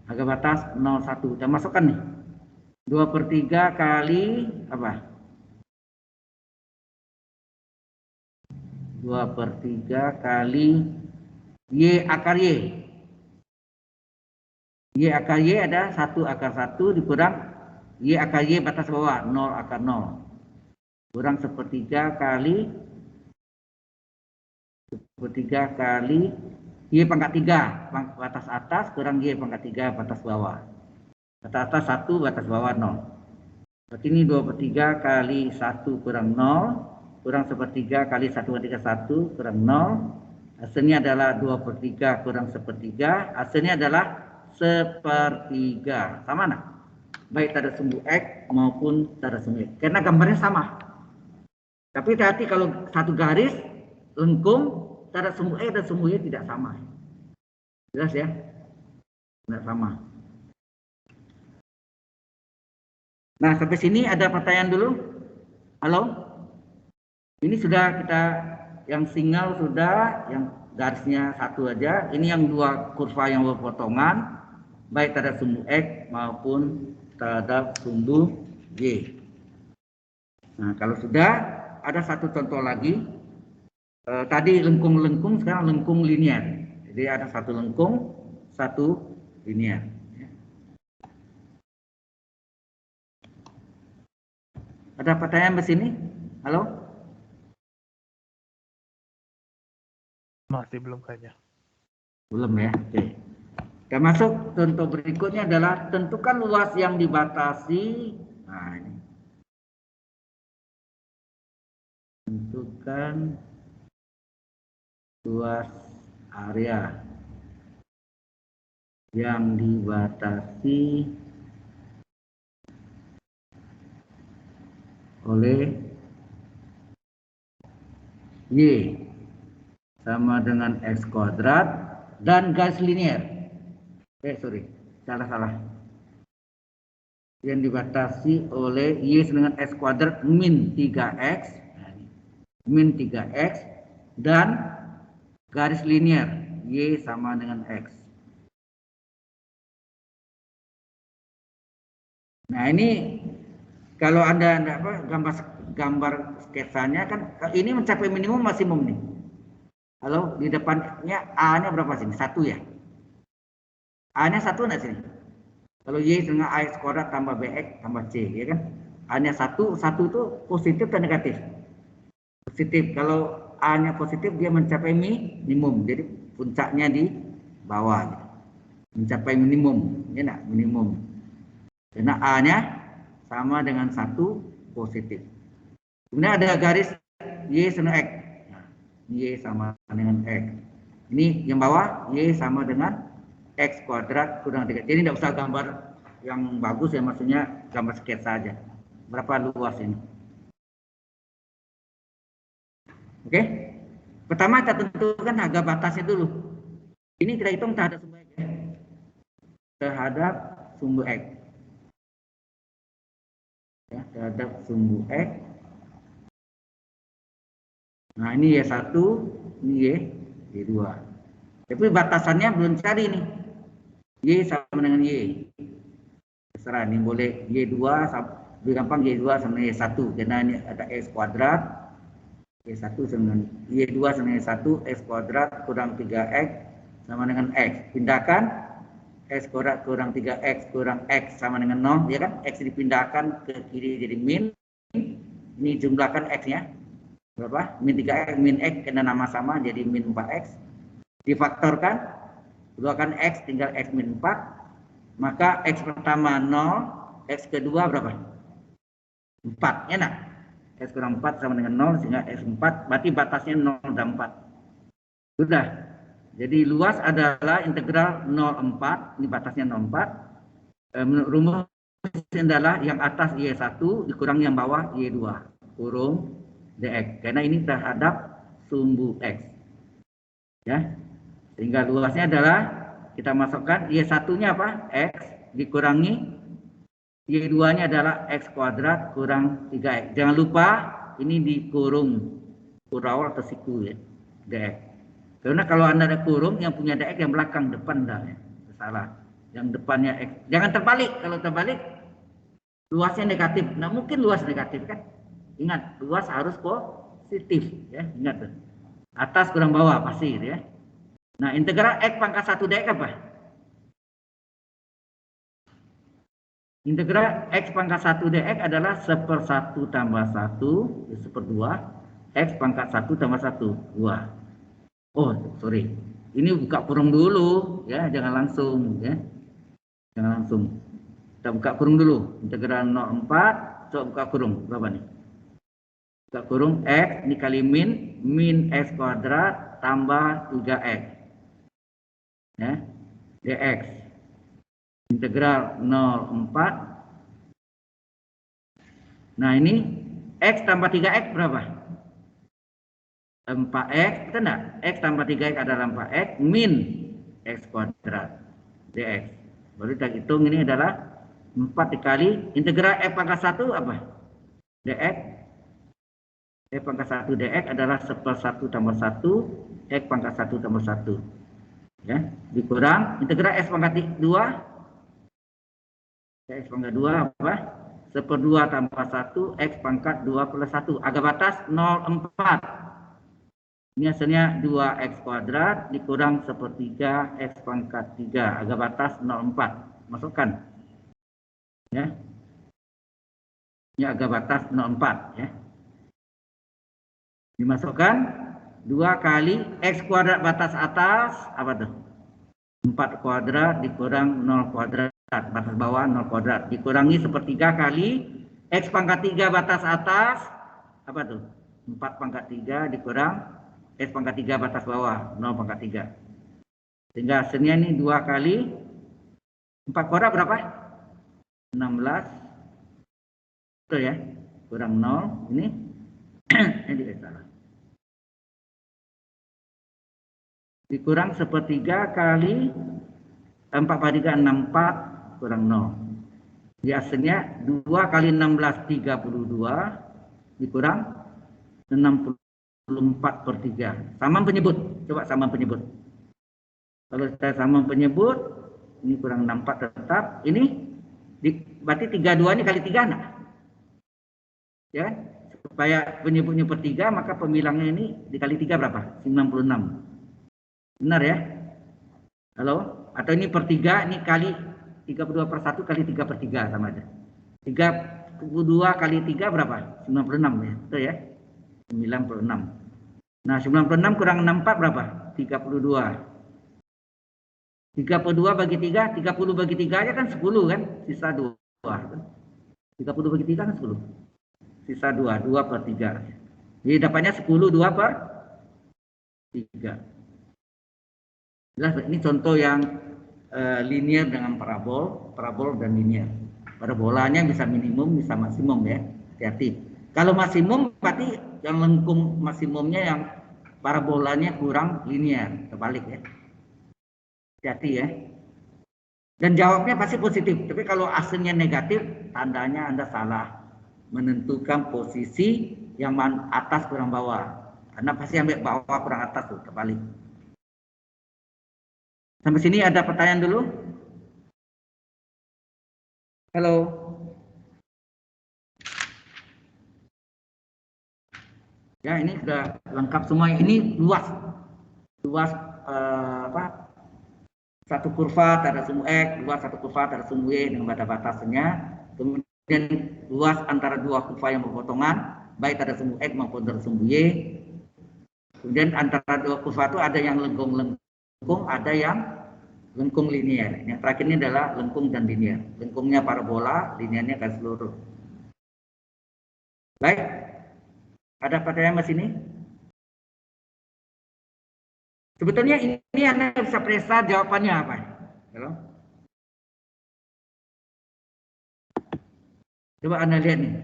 agak batas 0,1. Kita masukkan nih. 2/3 kali apa? 2/3 kali Y akar Y. Y akar Y ada 1 akar 1 dikurang Y akar Y batas bawah 0 akar 0. Kurang 1/3 kali 1/3 kali Y pangkat 3 batas atas kurang Y pangkat 3 batas bawah. Batas atas 1, batas bawah 0. Berarti ini 2/3 kali 1 kurang 0 kurang 1/3 kali 1/1 kurang 0. Hasilnya adalah 2/3 kurang 1/3. Hasilnya adalah 1/3. Sama nak? Baik tanda sumbu X maupun tanda sumbu Y. Karena gambarnya sama. Tapi hati-hati kalau satu garis lengkung, tanda sumbu X dan sumbu Y tidak sama. Jelas ya? Tidak sama. Nah, sampai sini ada pertanyaan dulu? Halo? Ini sudah kita, yang single sudah, yang garisnya satu aja. Ini yang dua kurva yang berpotongan, baik terhadap sumbu X maupun terhadap sumbu Y. Nah, kalau sudah, ada satu contoh lagi. Tadi lengkung-lengkung, sekarang lengkung linear. Jadi ada satu lengkung, satu linear. Ada pertanyaan di sini? Halo? Masih belum kayaknya. Belum ya? Oke. Kita masuk contoh berikutnya adalah tentukan luas yang dibatasi. Nah, ini. Tentukan luas area yang dibatasi oleh Y sama dengan X kuadrat dan garis linear. Salah. Yang dibatasi oleh Y dengan X kuadrat min 3X, min 3X dan garis linear Y sama dengan X. Nah, ini kalau Anda gambar sketsanya kan ini mencapai minimum maksimum nih. Halo, di depannya A-nya berapa sini? 1 ya? A-nya 1 enggak sini? Kalau Y dengan AX kuadrat tambah BX tambah C, ya kan? A-nya 1 itu positif dan negatif. Positif, kalau A-nya positif dia mencapai minimum, jadi puncaknya di bawah. Gitu. Mencapai minimum, ya enggak? Minimum. Karena A-nya sama dengan 1 positif. Kemudian ada garis Y sama X. Y sama dengan X. Ini yang bawah Y sama dengan X kuadrat kurang 3. Jadi tidak usah gambar yang bagus ya, maksudnya gambar sketsa saja. Berapa luas ini? Oke. Pertama kita tentukan harga batasnya dulu. Ini kita hitung terhadap sumbu X. Terhadap sumbu X. Ya, terhadap sumbu X. Nah, ini Y1, ini Y2. Tapi batasannya belum cari nih. Y sama dengan Y. Terserah, ini boleh Y2, lebih gampang Y2 sama Y1. Karena ini ada X kuadrat. Y1 sama dengan Y2 sama dengan Y1, X kuadrat kurang 3X sama dengan X. Pindahkan, X kuadrat kurang 3X kurang X sama dengan 0. Ya kan? X dipindahkan ke kiri jadi min. Ini jumlahkan X-nya. Berapa? Min 3X, min X karena nama sama jadi min 4X. Difaktorkan, keluarkan X tinggal X min 4. Maka X pertama 0, X kedua berapa? 4, enak. X kurang 4 sama dengan 0 sehingga X 4, berarti batasnya 0 dan 4. Sudah. Jadi luas adalah integral 0,4, ini batasnya 0,4. Rumus adalah yang atas Y1 dikurangi yang bawah Y2 kurung dx, karena ini terhadap sumbu X. Ya. Sehingga luasnya adalah kita masukkan Y1-nya apa? X dikurangi Y2-nya adalah X kuadrat kurang 3X. Jangan lupa ini dikurung kurawal atau siku ya, dx. Karena kalau Anda ada kurung yang punya dx yang belakang, depan dah ya. Salah. Yang depannya X. Jangan terbalik. Kalau terbalik luasnya negatif. Nah, mungkin luas negatif kan? Ingat, luas harus positif ya, ingat tuh. Atas kurang bawah pasti gitu ya. Nah, integral X pangkat 1 dx apa? Integral X pangkat 1 dx adalah 1/1 tambah 1 1/2 X pangkat 1 tambah 1 2. Oh, sorry. Ini buka kurung dulu ya, jangan langsung ya. Jangan langsung. Kita buka kurung dulu. Integral 0,4, coba buka kurung berapa nih? buka kurung X dikali min X kuadrat tambah 3X. Ya, dx. Integral 0,4. Nah ini X tambah 3X berapa? 4X, betul enggak? X tambah 3X adalah 4X min X kuadrat dx. Baru kita hitung ini adalah 4 dikali integral F pangkat 1 apa? Dx. F pangkat 1 dx adalah 1/1 tambah 1 X pangkat 1 tambah 1. Ya, dikurang integral S pangkat 2. X pangkat 2 apa? 1/2 tambah 1 X pangkat 2 plus 1. Agak batas 0,4. Ini hasilnya 2X kuadrat dikurang 1/3 X pangkat 3. Agak batas 0,4. Masukkan. Ya. Ini agak batas 0,4. Ya. Dimasukkan 2 kali X kuadrat batas atas. Apa tuh? 4 kuadrat dikurang 0 kuadrat. Batas bawah 0 kuadrat. Dikurangi 1/3 kali X pangkat 3 batas atas. Apa tuh? 4 pangkat 3 dikurang X pangkat 3 batas bawah 0 pangkat 3. Sehingga hasilnya ini 2 kali 4 kuadrat berapa? 16. Betul ya? Kurang 0. Ini ini salah. Dikurang 1/3 kali 4 kali 3 64 kurang 0. Jadi hasilnya 2 kali 16 32 dikurang 64/3. Samaan penyebut. Coba samaan penyebut. Kalau kita samaan penyebut, ini kurang 64 tetap. Ini berarti 32 ini kali 3 enggak? Ya, supaya penyebutnya per 3, maka pemilangnya ini dikali 3 berapa? 96. Benar ya? Halo? Atau ini per 3, ini kali 32/1 kali 3/3 sama aja. 32 kali 3 berapa? 96 ya. Betul ya? 96. Nah, 96 kurang 64 berapa? 32. 32 bagi 3, 30 bagi 3 aja kan 10 kan? Sisa 2. 30 bagi 3 kan 10. Sisa 2, 2/3. Jadi dapatnya 10, 2/3. Jelas, ini contoh yang linear dengan parabol dan linear. Parabolanya bisa minimum, bisa maksimum ya. Hati-hati. Kalau maksimum berarti yang lengkung maksimumnya yang parabolanya kurang linear, terbalik ya. Hati-hati ya. Dan jawabnya pasti positif. Tapi kalau hasilnya negatif, tandanya Anda salah menentukan posisi yang atas kurang bawah. Anda pasti ambil bawah kurang atas tuh, terbalik. Sampai sini ada pertanyaan dulu? Halo. Ya, ini sudah lengkap semua. Ini luas satu kurva ada sumbu X, luas satu kurva ada sumbu Y dengan batas-batasnya. Kemudian luas antara dua kurva yang berpotongan, baik ada sumbu X maupun ada sumbu Y. Kemudian antara dua kurva itu ada yang lengkung, ada yang lengkung linear. Yang terakhir ini adalah lengkung dan linear. Lengkungnya parabola, linearnya garis lurus. Baik, ada pertanyaan mas ini? Sebetulnya ini Anda bisa periksa jawabannya apa? Halo? Coba Anda lihat nih.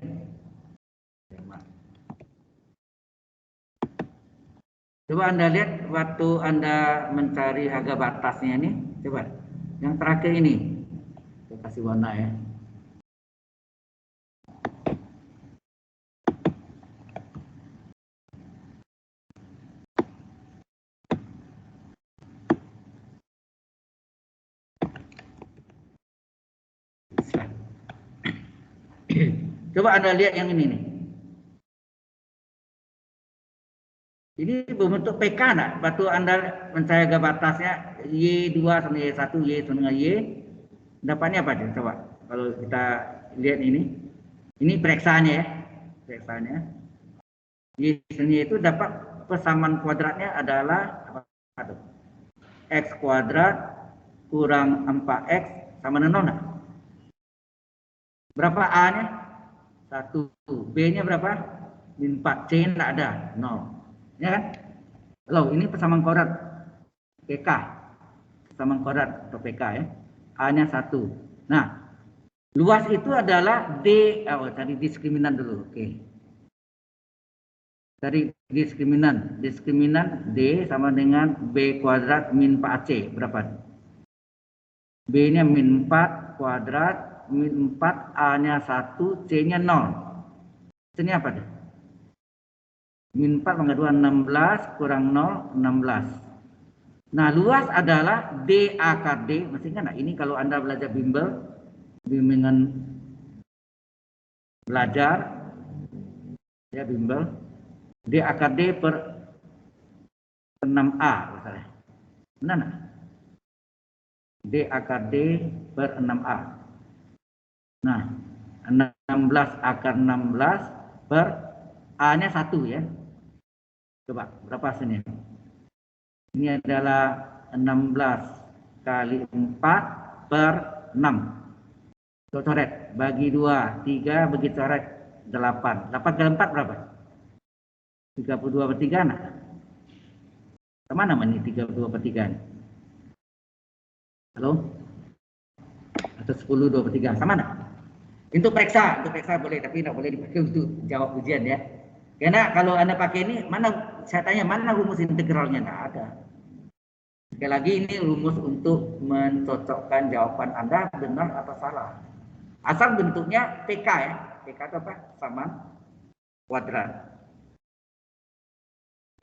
Coba Anda lihat waktu Anda mencari harga batasnya ini. Coba. Yang terakhir ini. Saya kasih warna ya. Coba Anda lihat yang ini nih. Ini berbentuk PK enggak? Waktu Anda mencari harga batasnya Y2 sama Y1, Y sama Y, dapatnya apa? Coba kalau kita lihat ini pereksaannya ya. Pereksaannya. Y sama Y itu dapat persamaan kuadratnya adalah apa? X kuadrat kurang 4X sama dengan 0 enggak? Berapa A-nya? 1. B-nya berapa? min 4, C tidak ada, 0. Ya kan? Loh, ini persamaan kuadrat PK. Persamaan kuadrat atau PK ya. A-nya 1. Nah, luas itu adalah D, tadi diskriminan dulu. Oke. Tadi diskriminan D sama dengan B kuadrat min 4AC. Berapa? B-nya min 4 kuadrat, min 4, A-nya 1, C-nya 0. Ini apa deh? Min 4 bangga 2, 16 kurang 0, 16. Nah, luas adalah D akar D. Masih ingat nggak? Ini kalau Anda belajar bimbingan belajar, ya bimbel, D akar D per 6A. Misalnya. Benar nggak? D akar D per 6A. Nah, 16 akar 16 per A-nya 1 ya. Coba, berapa hasilnya? Ini adalah 16 kali 4 per 6. Coret, bagi 2, 3 bagi coret 8. 8 kali 4 berapa? 32 per 3 nah. Kemana ini 32 per 3? Halo? Atau 10, 2 per 3, sama enggak? Untuk periksa boleh, tapi tidak boleh dipakai untuk jawab ujian ya. Karena kalau Anda pakai ini, saya tanya, mana rumus integralnya? Tidak ada. Sekali lagi ini rumus untuk mencocokkan jawaban Anda benar atau salah. Asal bentuknya PK ya. PK itu apa? Sama kuadrat.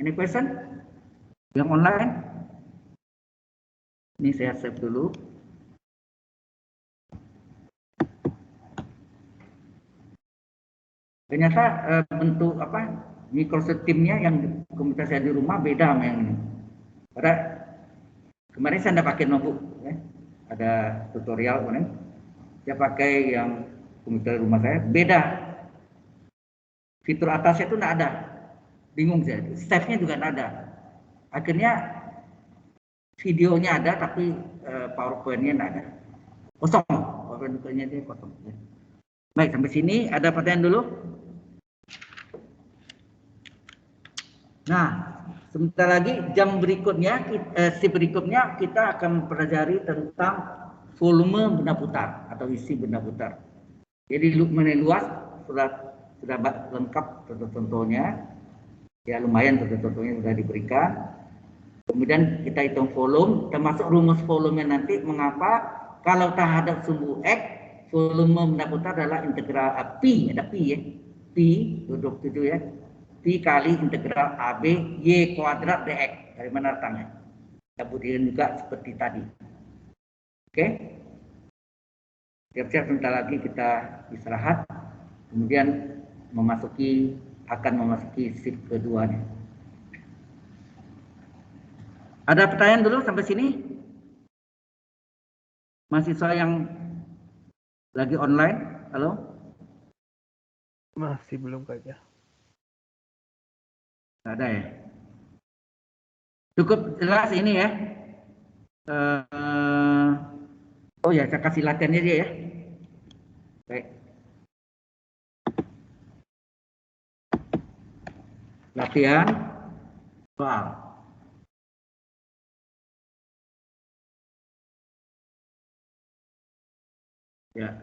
Any question? Yang online? Ini saya save dulu. Ternyata bentuk apa mikrosistemnya yang komputer saya di rumah beda sama yang ini. Pada kemarin saya tidak pakai notebook, ya. Ada tutorial kemarin. Saya pakai yang komputer rumah saya beda. Fitur atasnya itu tidak ada, bingung saya. Save-nya juga tidak ada. Akhirnya videonya ada tapi PowerPoint-nya tidak ada. Kosong, PowerPoint-nya dia kosong. Baik, sampai sini ada pertanyaan dulu. Nah, sebentar lagi jam berikutnya, shift berikutnya kita akan mempelajari tentang volume benda putar atau isi benda putar. Jadi mengenai luas sudah lengkap contoh-contohnya, ya lumayan contoh-contohnya sudah diberikan. Kemudian kita hitung volume, termasuk rumus volume nanti mengapa kalau terhadap sumbu X volume benda putar adalah integral Pi, ada Pi ya, Pi 27 ya. Pi kali integral AB Y kuadrat dx. Dari mana datangnya? Kita buktikan juga seperti tadi. Oke? Siap-siap sebentar lagi kita istirahat. Kemudian akan memasuki shift keduanya. Ada pertanyaan dulu sampai sini? Mahasiswa yang lagi online? Halo? Masih belum kayaknya. Ada ya. Cukup jelas ini ya. Oh ya, saya kasih latihannya dia ya. Baik. Latihan soal. Ya.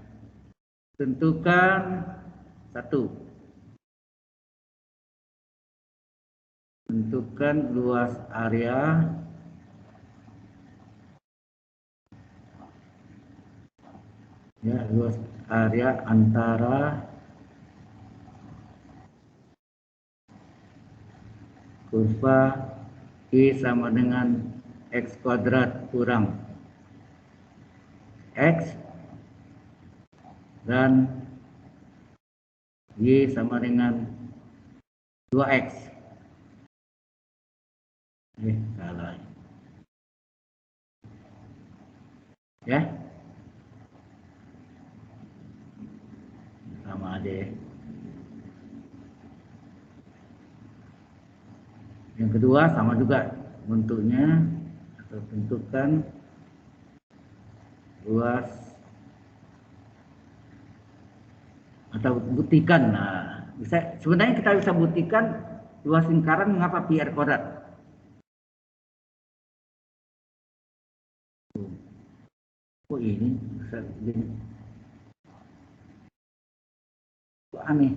Tentukan 1. Tentukan luas area luas area antara kurva I sama dengan X kuadrat kurang X dan Y sama dengan 2X. Salah. Ya. Sama aja ya. Yang kedua sama juga bentuknya, atau tentukan luas atau buktikan. Nah, sebenarnya kita bisa buktikan luas lingkaran mengapa pi r kuadrat. Oh ini aneh.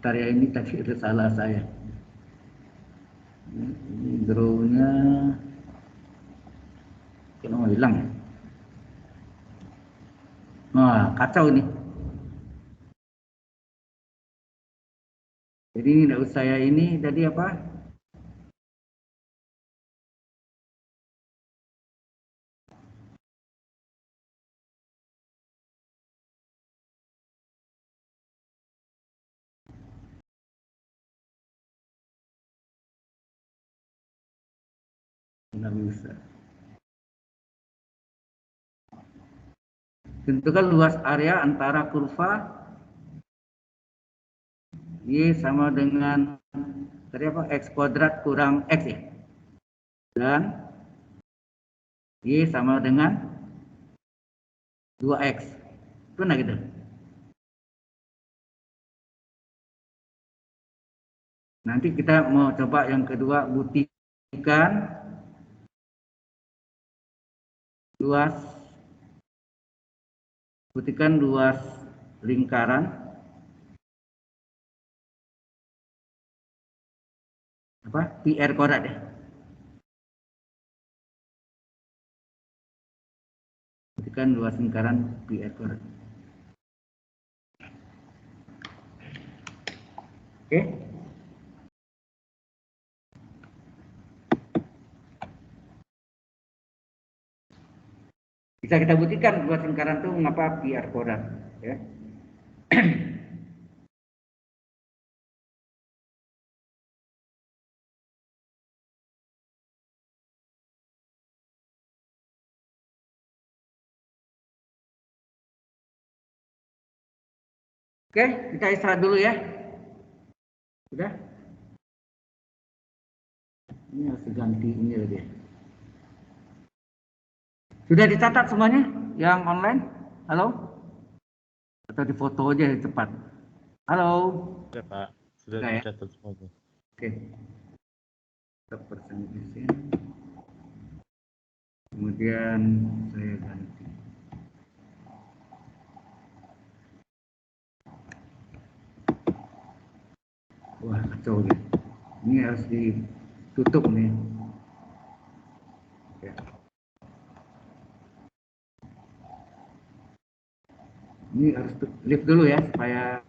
Karya ini tadi itu salah saya. Ini draw-nya kenapa hilang ya? Wah, kacau ini. Jadi tidak usah saya ini tadi apa? Tidak bisa. Tentukan luas area antara kurva Y sama dengan tadi apa? X kuadrat kurang X ya. Dan Y sama dengan 2X. Pernah gitu? Nanti kita mau coba yang kedua, buktikan luas lingkaran apa? Pi r kuadrat ya. Buktikan luas lingkaran pi r kuadrat. Oke. Bisa kita buktikan luas lingkaran itu mengapa pi r kuadrat ya. Oke, kita istirahat dulu ya. Sudah? Ini harus diganti ini lagi. Sudah dicatat semuanya yang online? Halo? Atau di foto aja cepat. Halo? Sudah Pak, sudah Sudah ya? dicatat semuanya. Oke. Kita persentasenya. Kemudian saya ganti. Wah, kacau ya. Ini harus ditutup nih. Ya. Ini harus lift dulu ya supaya